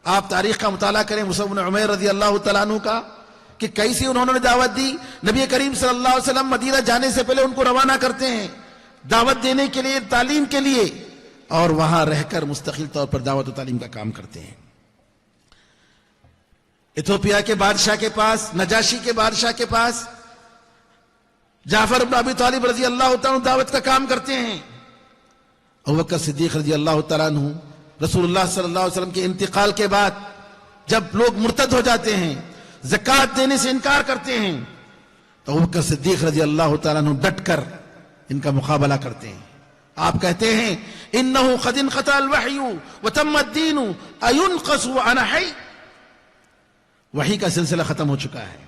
آپ تاریخ کا مطالعہ کریں مصعب بن عمیر رضی اللہ تعالیٰ عنہ کا کہ کیسی انہوں نے دعوت دی. نبی کریم صلی اللہ علیہ وسلم مدینہ جانے سے پہلے ان کو روانہ کرتے ہیں دعوت دینے کے لیے, تعلیم کے لیے, اور وہاں رہ کر مستقل طور پر دعوت و تعلیم کا کام کرتے ہیں. ایتھوپیا کے بادشاہ کے پاس, نجاشی کے بادشاہ کے پاس جعفر بن ابی طالب رضی اللہ تعالیٰ عنہ دعوت کا کام کرتے ہیں. ابوبکر صدیق رضی اللہ تعالیٰ عنہ رسول اللہ صلی اللہ علیہ وسلم کے انتقال کے بعد جب لوگ مرتد ہو جاتے ہیں, زکوٰۃ دینے سے انکار کرتے ہیں, تو ابوبکر صدیق رضی اللہ تعالیٰ عنہ ڈٹ کر ان کا مقابلہ کرتے ہیں. آپ کہتے ہیں انه قد انقطع الوحی وتم الدین اينقص وانا حی. وحی کا سلسلہ ختم ہو چکا ہے,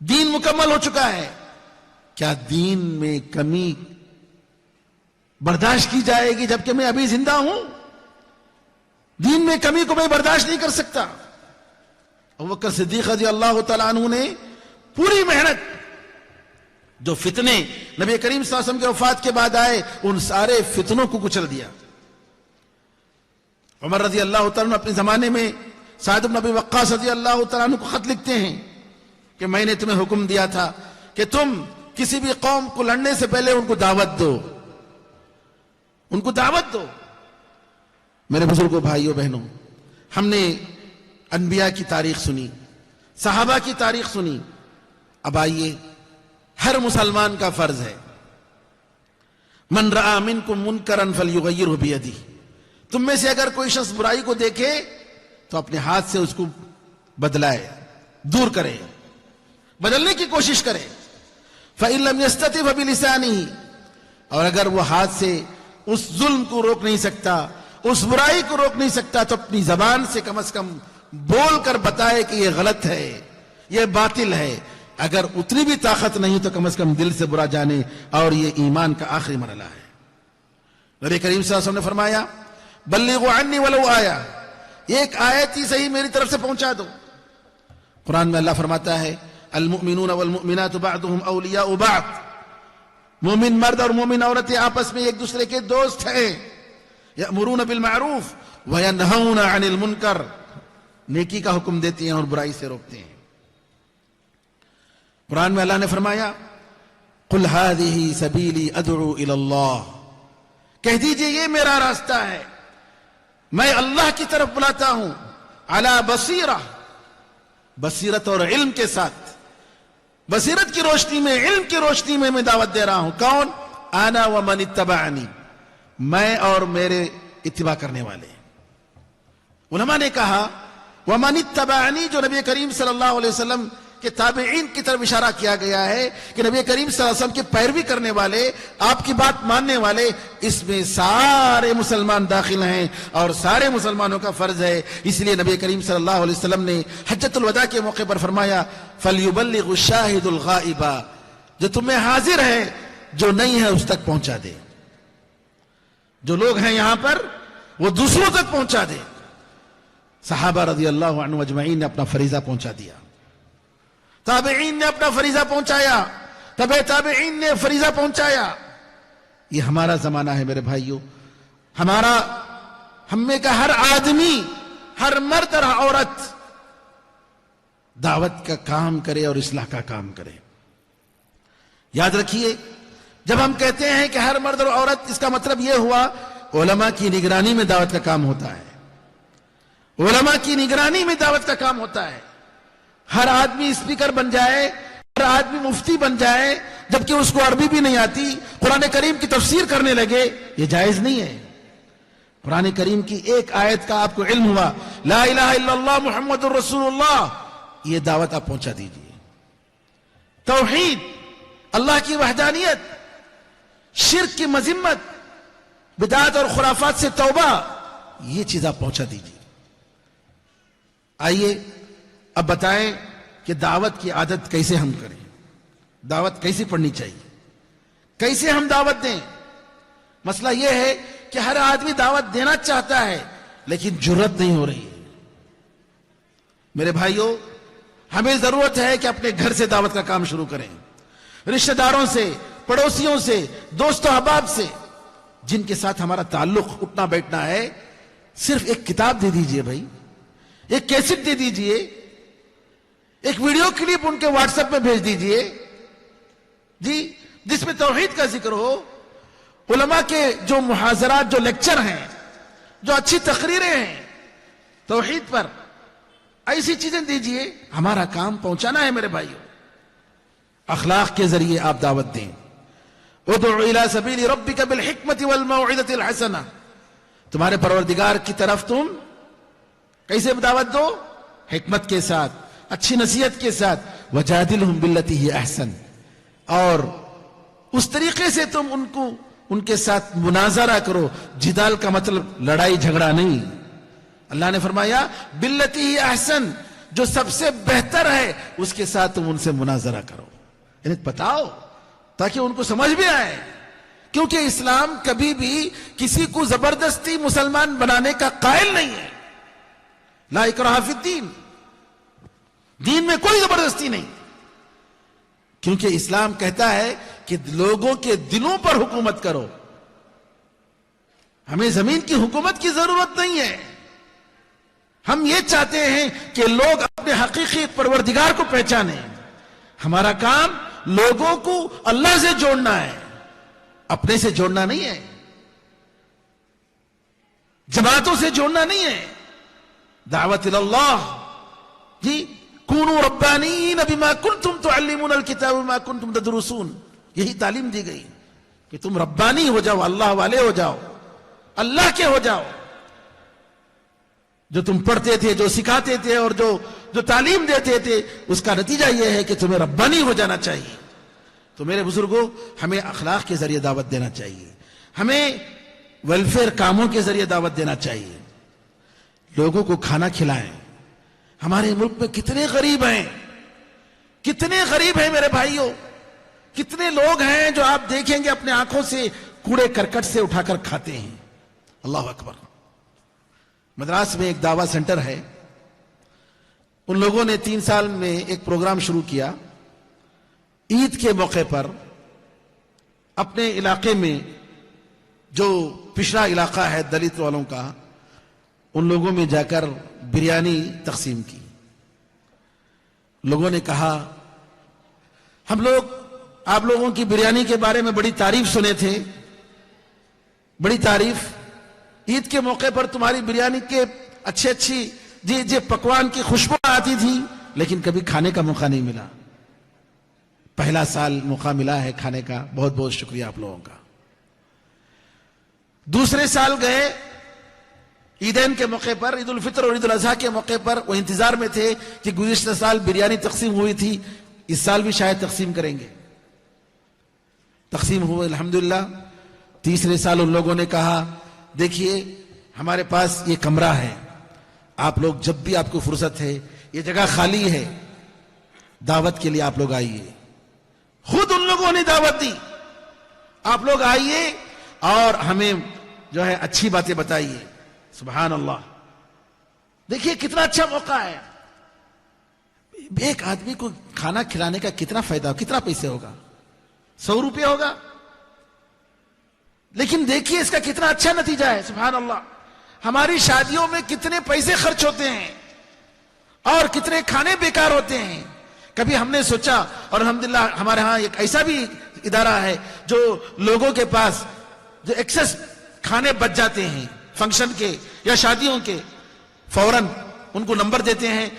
دین مکمل ہو چکا ہے. کیا دین میں کمی برداشت کی جائے گی جبکہ میں ابھی زندہ ہوں؟ دین میں کمی کو میں برداشت نہیں کر سکتا. ابوبکر صدیق رضی اللہ تعالیٰ عنہ نے پوری محنت, جو فتنے نبی کریم صلی اللہ علیہ وسلم کے وفات کے بعد آئے ان سارے فتنوں کو کچل دیا. عمر رضی اللہ تعالیٰ عنہ اپنے زمانے میں سعد بن ابی وقاص رضی اللہ تعالیٰ عنہ کو خط لکھتے ہیں کہ میں نے تمہیں حکم دیا تھا کہ تم کسی بھی قوم کو لڑنے سے پہلے ان کو دعوت دو, ان کو دعوت دو. میرے بزرگوں, بھائیوں, بہنوں, ہم نے انبیاء کی تاریخ سنی, صحابہ کی تاریخ سنی. اب آئیے, ہر مسلمان کا فرض ہے من رآ منکم منکرا فلیغیرہ بیدہ. تم میں سے اگر کوئی شخص برائی کو دیکھے تو اپنے ہاتھ سے اس کو بدلائے, دور کرے, بدلنے کی کوشش کرے. فإن لم يستطع فبلسانہ, اور اگر وہ ہاتھ سے اس ظلم کو روک نہیں سکتا, اس برائی کو روک نہیں سکتا, تو اپنی زبان سے کم از کم بول کر بتائے کہ یہ غلط ہے, یہ باطل ہے. اگر اتنی بھی طاقت نہیں تو کم از کم دل سے برا جانے, اور یہ ایمان کا آخری مرحلہ ہے. نبی کریم صلی اللہ علیہ وسلم نے فرمایا بلغوا عنی ولو آیا, ایک آیت ہی صحیح میری طرف سے پہنچا دو. قرآن میں اللہ فرماتا ہے المؤمنون والمؤمنات بعضهم اولیاء بعض, مومن مرد اور مومن عورتیں آپس میں ایک دوسرے کے دوست ہیں. یأمرون بالمعروف وینہون عن المنکر, نیکی کا حکم دیتے ہیں اور برائی سے روکتے ہیں. قرآن میں اللہ نے فرمایا قل هذه سبیلی ادعو الی اللہ, کہہ دیجئے یہ میرا راستہ ہے, میں اللہ کی طرف بلاتا ہوں. علی بصیرہ, بصیرت اور علم کے ساتھ, بصیرت کی روشنی میں, علم کی روشنی میں دعوت دے رہا ہوں. کون؟ انا ومن اتبعنی, میں اور میرے اتباع کرنے والے. علماء نے کہا ومن اتبعنی, جو نبی کریم صلی اللہ علیہ وسلم کہ تابعین کی طرف اشارہ کیا گیا ہے کہ نبی کریم صلی اللہ علیہ وسلم کی پیروی کرنے والے, آپ کی بات ماننے والے, اس میں سارے مسلمان داخل ہیں اور سارے مسلمانوں کا فرض ہے. اس لیے نبی کریم صلی اللہ علیہ وسلم نے حجۃ الوداع کے موقع پر فرمایا فَلْيُبَلِّغُ الشَّاهِدُ الْغَائِبَ, جو تم میں حاضر ہے جو نہیں ہے اس تک پہنچا دے. جو لوگ ہیں یہاں پر وہ دوسروں تک پہنچا دے. صحابہ رضی اللہ عنہ اجمعین نے اپنا فریضہ پہنچا دیا, تابعین نے اپنا فریضہ پہنچایا, تبع تابعین نے فریضہ پہنچایا. یہ ہمارا زمانہ ہے میرے بھائیوں. ہمارا, ہم میں کا ہر آدمی, ہر مرد اور عورت دعوت کا کام کرے اور اصلاح کا کام کرے. یاد رکھیے, جب ہم کہتے ہیں کہ ہر مرد اور عورت, اس کا مطلب یہ ہوا علماء کی نگرانی میں دعوت کا کام ہوتا ہے. علماء کی نگرانی میں دعوت کا کام ہوتا ہے. ہر آدمی اسپیکر بن جائے, ہر آدمی مفتی بن جائے, جبکہ اس کو عربی بھی نہیں آتی, قرآن کریم کی تفسیر کرنے لگے, یہ جائز نہیں ہے. قرآن کریم کی ایک آیت کا آپ کو علم ہوا, لا الہ الا اللہ محمد الرسول اللہ, یہ دعوت آپ پہنچا دیجئے. توحید, اللہ کی وحدانیت, شرک کی مذمت, بدعات اور خرافات سے توبہ, یہ چیز آپ پہنچا دیجئے. آئیے اب بتائیں کہ دعوت کی عادت کیسے ہم کریں, دعوت کیسے پڑھنی چاہیے, کیسے ہم دعوت دیں. مسئلہ یہ ہے کہ ہر آدمی دعوت دینا چاہتا ہے لیکن جرأت نہیں ہو رہی ہے. میرے بھائیوں, ہمیں ضرورت ہے کہ اپنے گھر سے دعوت کا کام شروع کریں. رشتہ داروں سے، پڑوسیوں سے، دوست و احباب سے جن کے ساتھ ہمارا تعلق اٹھنا بیٹھنا ہے، صرف ایک کتاب دے دیجئے بھائی، ایک کیسٹ دے دیجئے، ایک ویڈیو کلپ ان کے واٹس ایپ میں بھیج دیجئے جی، جس میں توحید کا ذکر ہو، علماء کے جو محاضرات، جو لیکچر ہیں، جو اچھی تقریریں ہیں توحید پر، ایسی چیزیں دیجئے. ہمارا کام پہنچانا ہے میرے بھائیوں. اخلاق کے ذریعے آپ دعوت دیں. ادعو الی سبیل ربک بالحکمت والموعظۃ الحسنہ، تمہارے پروردگار کی طرف تم کیسے دعوت دو؟ حکمت کے ساتھ، اچھی نصیحت کے ساتھ. وجادلہم باللتی ہی احسن، اور اس طریقے سے تم ان کے ساتھ مناظرہ کرو. جدال کا مطلب لڑائی جھگڑا نہیں. اللہ نے فرمایا باللتی ہی احسن، جو سب سے بہتر ہے اس کے ساتھ تم ان سے مناظرہ کرو، یعنی بتاؤ تاکہ ان کو سمجھ بھی آئے. کیونکہ اسلام کبھی بھی کسی کو زبردستی مسلمان بنانے کا قائل نہیں ہے. لا اکراہ فی الدین، دین میں کوئی زبردستی نہیں. کیونکہ اسلام کہتا ہے کہ لوگوں کے دلوں پر حکومت کرو. ہمیں زمین کی حکومت کی ضرورت نہیں ہے. ہم یہ چاہتے ہیں کہ لوگ اپنے حقیقی پروردگار کو پہچانیں. ہمارا کام لوگوں کو اللہ سے جوڑنا ہے، اپنے سے جوڑنا نہیں ہے، جماعتوں سے جوڑنا نہیں ہے. دعوت اللہ جی، کونوا ربانین بما کنتم تعلمون الکتاب بما کنتم تدرسون، یہی تعلیم دی گئی کہ تم ربانی ہو جاؤ، اللہ والے ہو جاؤ، اللہ کے ہو جاؤ. جو تم پڑھتے تھے، جو سکھاتے تھے اور جو تعلیم دیتے تھے، اس کا نتیجہ یہ ہے کہ تمہیں ربانی ہو جانا چاہیے. تو میرے بزرگوں، ہمیں اخلاق کے ذریعے دعوت دینا چاہیے. ہمیں ویلفیئر کاموں کے ذریعے دعوت دینا چاہیے. لوگوں کو کھانا کھلائیں. ہمارے ملک میں کتنے غریب ہیں، کتنے غریب ہیں میرے بھائیوں. کتنے لوگ ہیں جو آپ دیکھیں گے اپنے آنکھوں سے کوڑے کرکٹ سے اٹھا کر کھاتے ہیں. اللہ اکبر. مدراس میں ایک دعویٰ سینٹر ہے. ان لوگوں نے 3 سال میں ایک پروگرام شروع کیا. عید کے موقع پر اپنے علاقے میں جو پچھڑا علاقہ ہے دلت والوں کا، ان لوگوں میں جا کر بریانی تقسیم کی. لوگوں نے کہا ہم لوگ آپ لوگوں کی بریانی کے بارے میں بڑی تعریف سنے تھے، بڑی تعریف. عید کے موقع پر تمہاری بریانی کے اچھی جی پکوان کی خوشبو آتی تھی، لیکن کبھی کھانے کا موقع نہیں ملا. پہلا سال موقع ملا ہے کھانے کا، بہت بہت شکریہ آپ لوگوں کا. دوسرے سال گئے عیدین کے موقع پر، عید الفطر اور عید الاضحیٰ کے موقع پر. وہ انتظار میں تھے کہ گزشتہ سال بریانی تقسیم ہوئی تھی، اس سال بھی شاید تقسیم کریں گے. تقسیم ہوئے الحمدللہ. تیسرے سال ان لوگوں نے کہا دیکھیے ہمارے پاس یہ کمرہ ہے، آپ لوگ جب بھی آپ کو فرصت ہے، یہ جگہ خالی ہے، دعوت کے لیے آپ لوگ آئیے. خود ان لوگوں نے دعوت دی، آپ لوگ آئیے اور ہمیں جو ہے اچھی باتیں بتائیے. سبحان اللہ. دیکھیے کتنا اچھا موقع ہے. ایک آدمی کو کھانا کھلانے کا کتنا فائدہ، کتنا پیسے ہوگا؟ 100 روپے ہوگا. لیکن دیکھیے اس کا کتنا اچھا نتیجہ ہے. سبحان اللہ. ہماری شادیوں میں کتنے پیسے خرچ ہوتے ہیں اور کتنے کھانے بیکار ہوتے ہیں. کبھی ہم نے سوچا، اور الحمدللہ ہمارے ہاں ایک ایسا بھی ادارہ ہے جو لوگوں کے پاس جو ایکسس کھانے بچ جاتے ہیں فنکشن کے یا شادیوں کے، فوراً ان کو نمبر دیتے ہیں،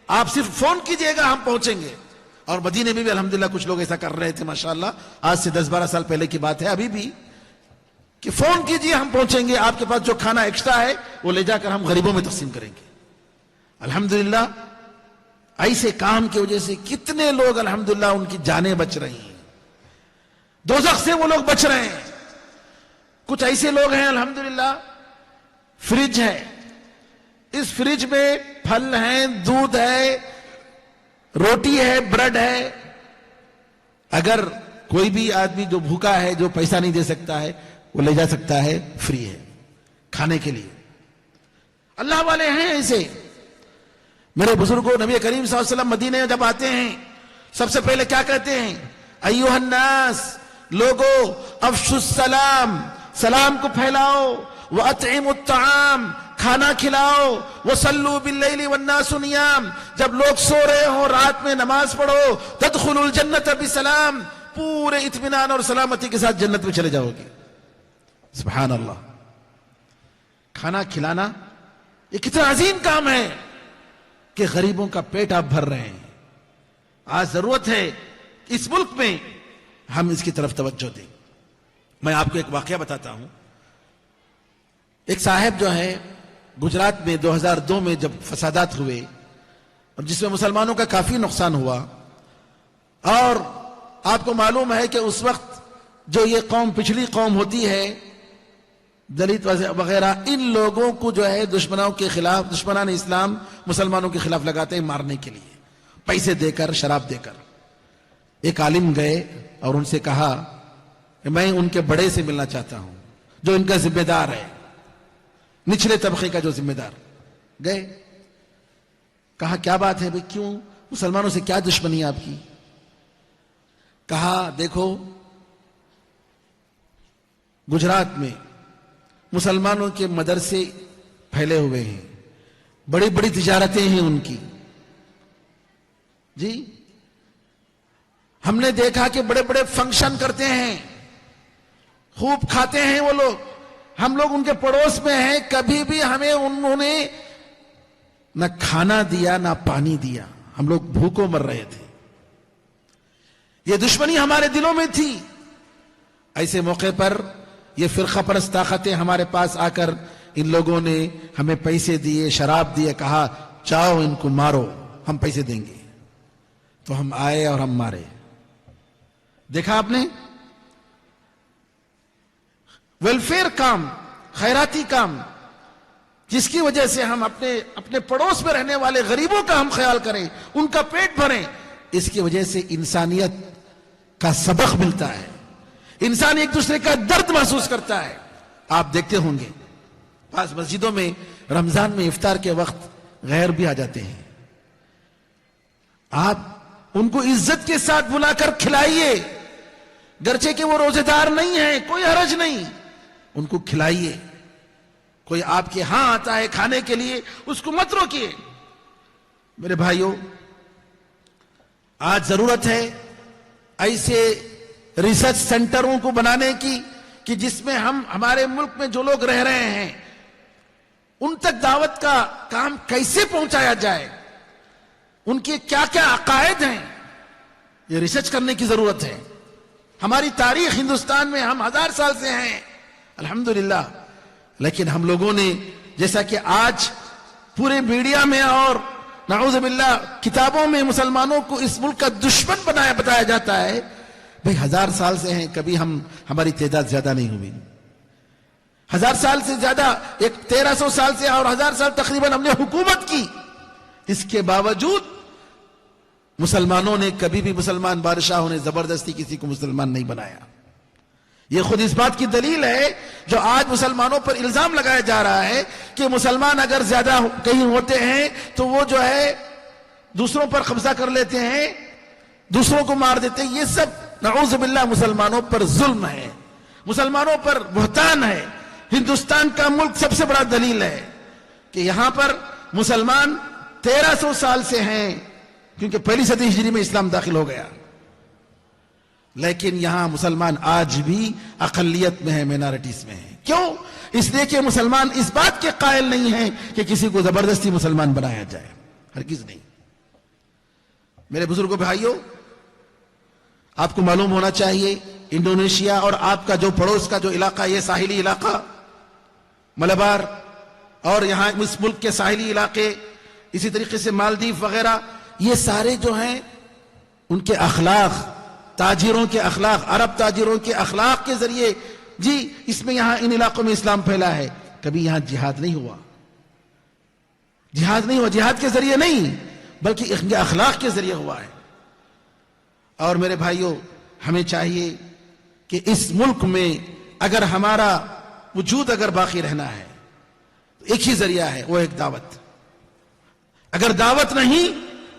آپ صرف فون کیجئے گا ہم پہنچیں گے. اور مدینے میں بھی الحمدللہ کچھ لوگ ایسا کر رہے تھے ماشاءاللہ. آج سے 10-12 سال پہلے کی بات ہے. ابھی بھی کہ فون کیجئے ہم پہنچیں گے، آپ کے پاس جو کھانا ایکسٹرا ہے وہ لے جا کر ہم غریبوں میں تقسیم کریں گے. الحمدللہ ایسے کام کی وجہ سے کتنے لوگ الحمدللہ ان کی جانیں بچ رہی ہیں، دوزخ سے وہ لوگ بچ رہے ہیں. کچھ ایسے لوگ ہیں الحمدللہ، فریج ہے، اس فریج میں پھل ہیں، دودھ ہے، روٹی ہے، بریڈ ہے. اگر کوئی بھی آدمی جو بھوکا ہے، جو پیسہ نہیں دے سکتا ہے، وہ لے جا سکتا ہے، فری ہے کھانے کے لیے. اللہ والے ہیں ایسے. میرے بزرگوں، نبی کریم صلی اللہ علیہ وسلم مدینے جب آتے ہیں سب سے پہلے کیا کہتے ہیں؟ ایھا الناس، لوگو افشوا السلام، سلام کو پھیلاؤ، واطعموا الطعام، کھانا کھلاؤ، وصلوا باللیل والناس نیام، جب لوگ سو رہے ہو رات میں نماز پڑھو، تدخلوا الجنت بسلام، پورے اطمینان اور سلامتی کے ساتھ جنت میں چلے جاؤ گے۔ سبحان اللہ۔ کھانا کھلانا یہ کتنا عظیم کام ہے کہ غریبوں کا پیٹ آپ بھر رہے ہیں۔ آج ضرورت ہے اس ملک میں ہم اس کی طرف توجہ دیں۔ میں آپ کو ایک واقعہ بتاتا ہوں۔ ایک صاحب جو ہے گجرات میں 2002 میں جب فسادات ہوئے اور جس میں مسلمانوں کا کافی نقصان ہوا، اور آپ کو معلوم ہے کہ اس وقت جو یہ قوم پچھلی قوم ہوتی ہے، دلت وغیرہ، ان لوگوں کو جو ہے دشمنوں کے خلاف، دشمنان اسلام مسلمانوں کے خلاف لگاتے ہیں مارنے کے لیے، پیسے دے کر، شراب دے کر۔ ایک عالم گئے اور ان سے کہا کہ میں ان کے بڑے سے ملنا چاہتا ہوں جو ان کا ذمہ دار ہے، نچلے طبقے کا جو ذمہ دار۔ گئے، کہا کیا بات ہے بھئی، کیوں مسلمانوں سے کیا دشمنی آپ کی؟ کہا دیکھو گجرات میں مسلمانوں کے مدرسے پھیلے ہوئے ہیں، بڑی بڑی تجارتیں ہیں ان کی، جی ہم نے دیکھا کہ بڑے بڑے فنکشن کرتے ہیں، خوب کھاتے ہیں وہ لوگ، ہم لوگ ان کے پڑوس میں ہیں، کبھی بھی ہمیں انہوں نے نہ کھانا دیا نہ پانی دیا، ہم لوگ بھوکوں مر رہے تھے۔ یہ دشمنی ہمارے دلوں میں تھی۔ ایسے موقع پر یہ فرقہ پرست طاقتیں ہمارے پاس آ کر ان لوگوں نے ہمیں پیسے دیے، شراب دیے، کہا چاہو ان کو مارو، ہم پیسے دیں گے۔ تو ہم آئے اور ہم مارے۔ دیکھا آپ نے، ویلفیئر کام، خیراتی کام، جس کی وجہ سے ہم اپنے پڑوس میں رہنے والے غریبوں کا ہم خیال کریں، ان کا پیٹ بھریں، اس کی وجہ سے انسانیت کا سبق ملتا ہے، انسان ایک دوسرے کا درد محسوس کرتا ہے۔ آپ دیکھتے ہوں گے بعض مسجدوں میں رمضان میں افطار کے وقت غیر بھی آ جاتے ہیں، آپ ان کو عزت کے ساتھ بلا کر کھلائیے، گرچہ کہ وہ روزے دار نہیں ہیں، کوئی حرج نہیں، ان کو کھلائیے۔ کوئی آپ کے ہاں آتا ہے کھانے کے لیے، اس کو مت روکیے۔ میرے بھائیوں، آج ضرورت ہے ایسے ریسرچ سینٹروں کو بنانے کی کہ جس میں ہمارے ملک میں جو لوگ رہ رہے ہیں ان تک دعوت کا کام کیسے پہنچایا جائے، ان کے کیا کیا عقائد ہیں، یہ ریسرچ کرنے کی ضرورت ہے۔ ہماری تاریخ ہندوستان میں ہم 1000 سال سے ہیں الحمدللہ، لیکن ہم لوگوں نے، جیسا کہ آج پورے میڈیا میں اور نعوذ باللہ کتابوں میں مسلمانوں کو اس ملک کا دشمن بتایا جاتا ہے، بھئی 1000 سال سے ہیں، کبھی ہماری تعداد زیادہ نہیں ہوئی۔ 1000 سال سے زیادہ، 1300 سال سے اور 1000 سال تقریباً ہم نے حکومت کی، اس کے باوجود مسلمانوں نے کبھی بھی، مسلمان بادشاہوں نے زبردستی کسی کو مسلمان نہیں بنایا۔ یہ خود اس بات کی دلیل ہے جو آج مسلمانوں پر الزام لگایا جا رہا ہے کہ مسلمان اگر زیادہ کہیں ہوتے ہیں تو وہ جو ہے دوسروں پر قبضہ کر لیتے ہیں، دوسروں کو مار دیتے ہیں۔ یہ سب نعوذ باللہ مسلمانوں پر ظلم ہے، مسلمانوں پر بہتان ہے۔ ہندوستان کا ملک سب سے بڑا دلیل ہے کہ یہاں پر مسلمان 1300 سال سے ہیں، کیونکہ پہلی صدی ہجری میں اسلام داخل ہو گیا، لیکن یہاں مسلمان آج بھی اقلیت میں ہیں، مینارٹیز میں ہیں۔ کیوں؟ اس لیے کہ مسلمان اس بات کے قائل نہیں ہیں کہ کسی کو زبردستی مسلمان بنایا جائے، ہرگز نہیں۔ میرے بزرگوں بھائیوں، آپ کو معلوم ہونا چاہیے انڈونیشیا اور آپ کا جو پڑوس کا جو علاقہ، یہ ساحلی علاقہ ملبار، اور یہاں اس ملک کے ساحلی علاقے، اسی طریقے سے مالدیو وغیرہ، یہ سارے جو ہیں ان کے اخلاق، تاجروں کے اخلاق، عرب تاجروں کے اخلاق کے ذریعے، جی اس میں یہاں ان علاقوں میں اسلام پھیلا ہے۔ کبھی یہاں جہاد نہیں ہوا، جہاد کے ذریعے نہیں، بلکہ ان کے اخلاق کے ذریعے ہوا ہے۔ اور میرے بھائیوں، ہمیں چاہیے کہ اس ملک میں اگر ہمارا وجود اگر باقی رہنا ہے تو ایک ہی ذریعہ ہے، وہ ایک دعوت۔ اگر دعوت نہیں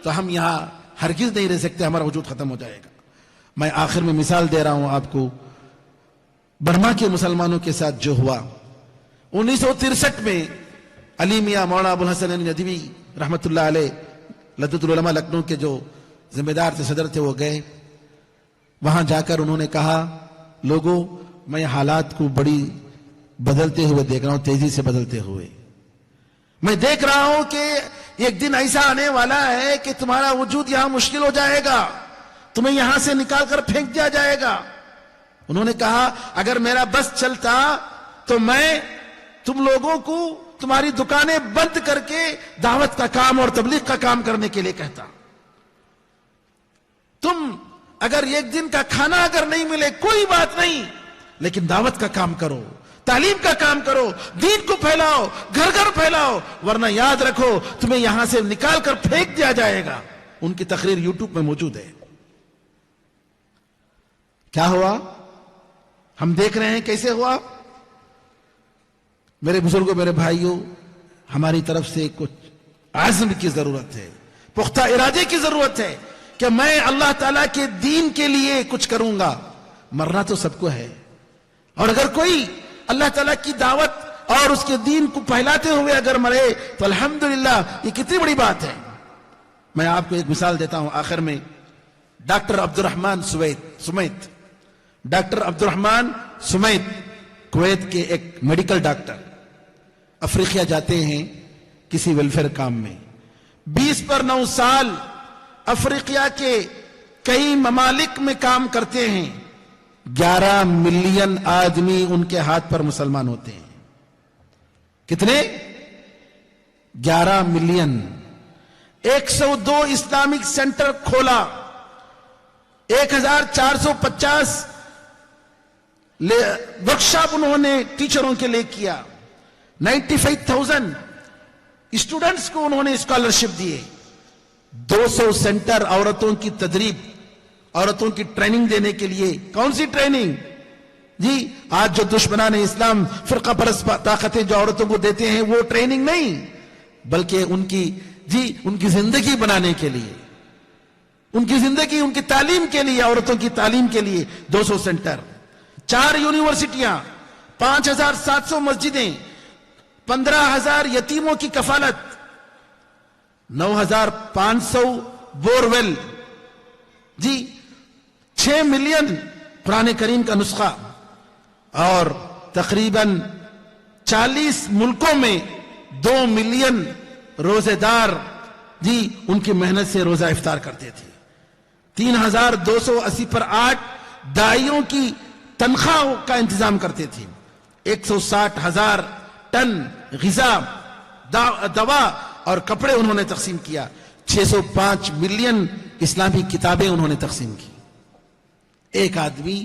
تو ہم یہاں ہرگز نہیں رہ سکتے، ہمارا وجود ختم ہو جائے گا۔ میں آخر میں مثال دے رہا ہوں آپ کو برما کے مسلمانوں کے ساتھ جو ہوا 1963 میں علی میاں مولانا ابو الحسن ندوی رحمت اللہ علیہ لدۃ العلماء لکھنؤ کے جو ذمہ دار تھے صدر تھے وہ گئے وہاں جا کر انہوں نے کہا لوگوں میں حالات کو بڑی بدلتے ہوئے دیکھ رہا ہوں تیزی سے بدلتے ہوئے میں دیکھ رہا ہوں کہ ایک دن ایسا آنے والا ہے کہ تمہارا وجود یہاں مشکل ہو جائے گا تمہیں یہاں سے نکال کر پھینک دیا جائے گا انہوں نے کہا اگر میرا بس چلتا تو میں تم لوگوں کو تمہاری دکانیں بند کر کے دعوت کا کام اور تبلیغ کا کام کرنے کے لیے کہتا تم اگر ایک دن کا کھانا اگر نہیں ملے کوئی بات نہیں لیکن دعوت کا کام کرو تعلیم کا کام کرو دین کو پھیلاؤ گھر گھر پھیلاؤ ورنہ یاد رکھو تمہیں یہاں سے نکال کر پھینک دیا جائے گا ان کی تقریر یوٹیوب میں موجود ہے کیا ہوا ہم دیکھ رہے ہیں کیسے ہوا میرے بزرگوں میرے بھائیوں ہماری طرف سے کچھ عزم کی ضرورت ہے پختہ ارادے کی ضرورت ہے کہ میں اللہ تعالیٰ کے دین کے لیے کچھ کروں گا مرنا تو سب کو ہے اور اگر کوئی اللہ تعالیٰ کی دعوت اور اس کے دین کو پھیلاتے ہوئے اگر مرے تو الحمدللہ یہ کتنی بڑی بات ہے میں آپ کو ایک مثال دیتا ہوں آخر میں ڈاکٹر عبد الرحمن سمیت ڈاکٹر عبد الرحمن سمیت کویت کے ایک میڈیکل ڈاکٹر افریقہ جاتے ہیں کسی ویلفیئر کام میں 20 پر 9 سال افریقہ کے کئی ممالک میں کام کرتے ہیں 11 ملین آدمی ان کے ہاتھ پر مسلمان ہوتے ہیں کتنے 11 ملین 102 اسلامک سینٹر کھولا 1450 ورکشاپ انہوں نے ٹیچروں کے لیے کیا 95,000 اسٹوڈنٹس کو انہوں نے اسکالرشپ دیے 200 سینٹر عورتوں کی تدریب عورتوں کی ٹریننگ دینے کے لیے کون سی ٹریننگ جی آج جو دشمنان اسلام فرقہ پرست طاقتیں جو عورتوں کو دیتے ہیں وہ ٹریننگ نہیں بلکہ ان کی زندگی بنانے کے لیے ان کی زندگی ان کی تعلیم کے لیے عورتوں کی تعلیم کے لیے 200 سینٹر 4 یونیورسٹیاں 5,700 مسجدیں 15,000 یتیموں کی کفالت 9,500 بورویل 6 ملین قرآن کریم کا نسخہ اور تقریباً 40 ملکوں میں 2 ملین روزے دار ان کی محنت سے روزہ افطار کرتے تھے 3,280 پر 8 دائیوں کی تنخواہ کا انتظام کرتے تھے 160,000 ٹن غذا دوا اور کپڑے انہوں نے تقسیم کیا 605 ملین اسلامی کتابیں انہوں نے تقسیم کی ایک آدمی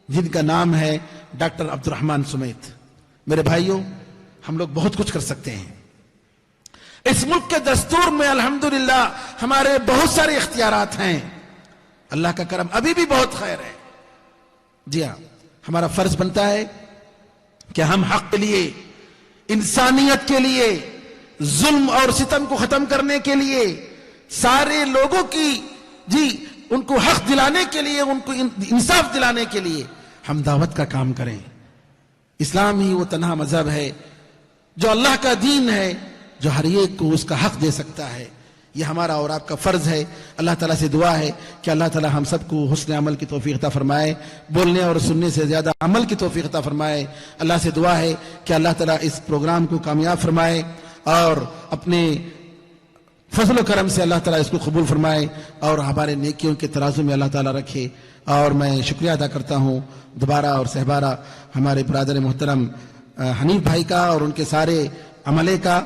جن کا نام ہے ڈاکٹر عبد الرحمن سمیت میرے بھائیوں ہم لوگ بہت کچھ کر سکتے ہیں اس ملک کے دستور میں الحمدللہ ہمارے بہت سارے اختیارات ہیں اللہ کا کرم ابھی بھی بہت خیر ہے جی ہاں ہمارا فرض بنتا ہے کہ ہم حق کے لیے انسانیت کے لیے ظلم اور ستم کو ختم کرنے کے لیے سارے لوگوں کی ان کو حق دلانے کے لیے ان کو انصاف دلانے کے لیے ہم دعوت کا کام کریں اسلام ہی وہ تنہا مذہب ہے جو اللہ کا دین ہے جو ہر ایک کو اس کا حق دے سکتا ہے یہ ہمارا اور آپ کا فرض ہے اللہ تعالیٰ سے دعا ہے کہ اللہ تعالیٰ ہم سب کو حسن عمل کی توفیق عطا فرمائے بولنے اور سننے سے زیادہ عمل کی توفیق عطا فرمائے اللہ سے دعا ہے کہ اللہ تعالیٰ اس پروگرام کو کامیاب فرمائے اور اپنے فضل و کرم سے اللہ تعالیٰ اس کو قبول فرمائے اور ہمارے نیکیوں کے ترازو میں اللہ تعالیٰ رکھے اور میں شکریہ ادا کرتا ہوں دوبارہ اور سہبارہ ہمارے برادر محترم حنیف بھائی کا اور ان کے سارے عملے کا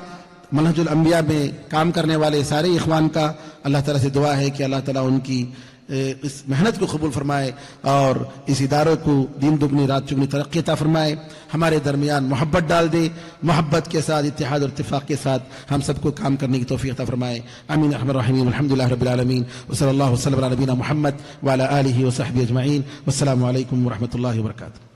منہج الانبیاء میں کام کرنے والے سارے اخوان کا اللہ تعالیٰ سے دعا ہے کہ اللہ تعالیٰ ان کی اس محنت کو قبول فرمائے اور اس اداروں کو دین دگنی رات چگنی ترقی عطا فرمائے ہمارے درمیان محبت ڈال دے محبت کے ساتھ اتحاد اور اتفاق کے ساتھ ہم سب کو کام کرنے کی توفیق عطا فرمائے آمین ارحم الراحمین الحمدللہ رب العالمین وصلی اللہ وسلم علی نبینا محمد وعلی آلہ وصحبہ اجمعین والسلام علیکم ورحمۃ اللہ وبرکاتہ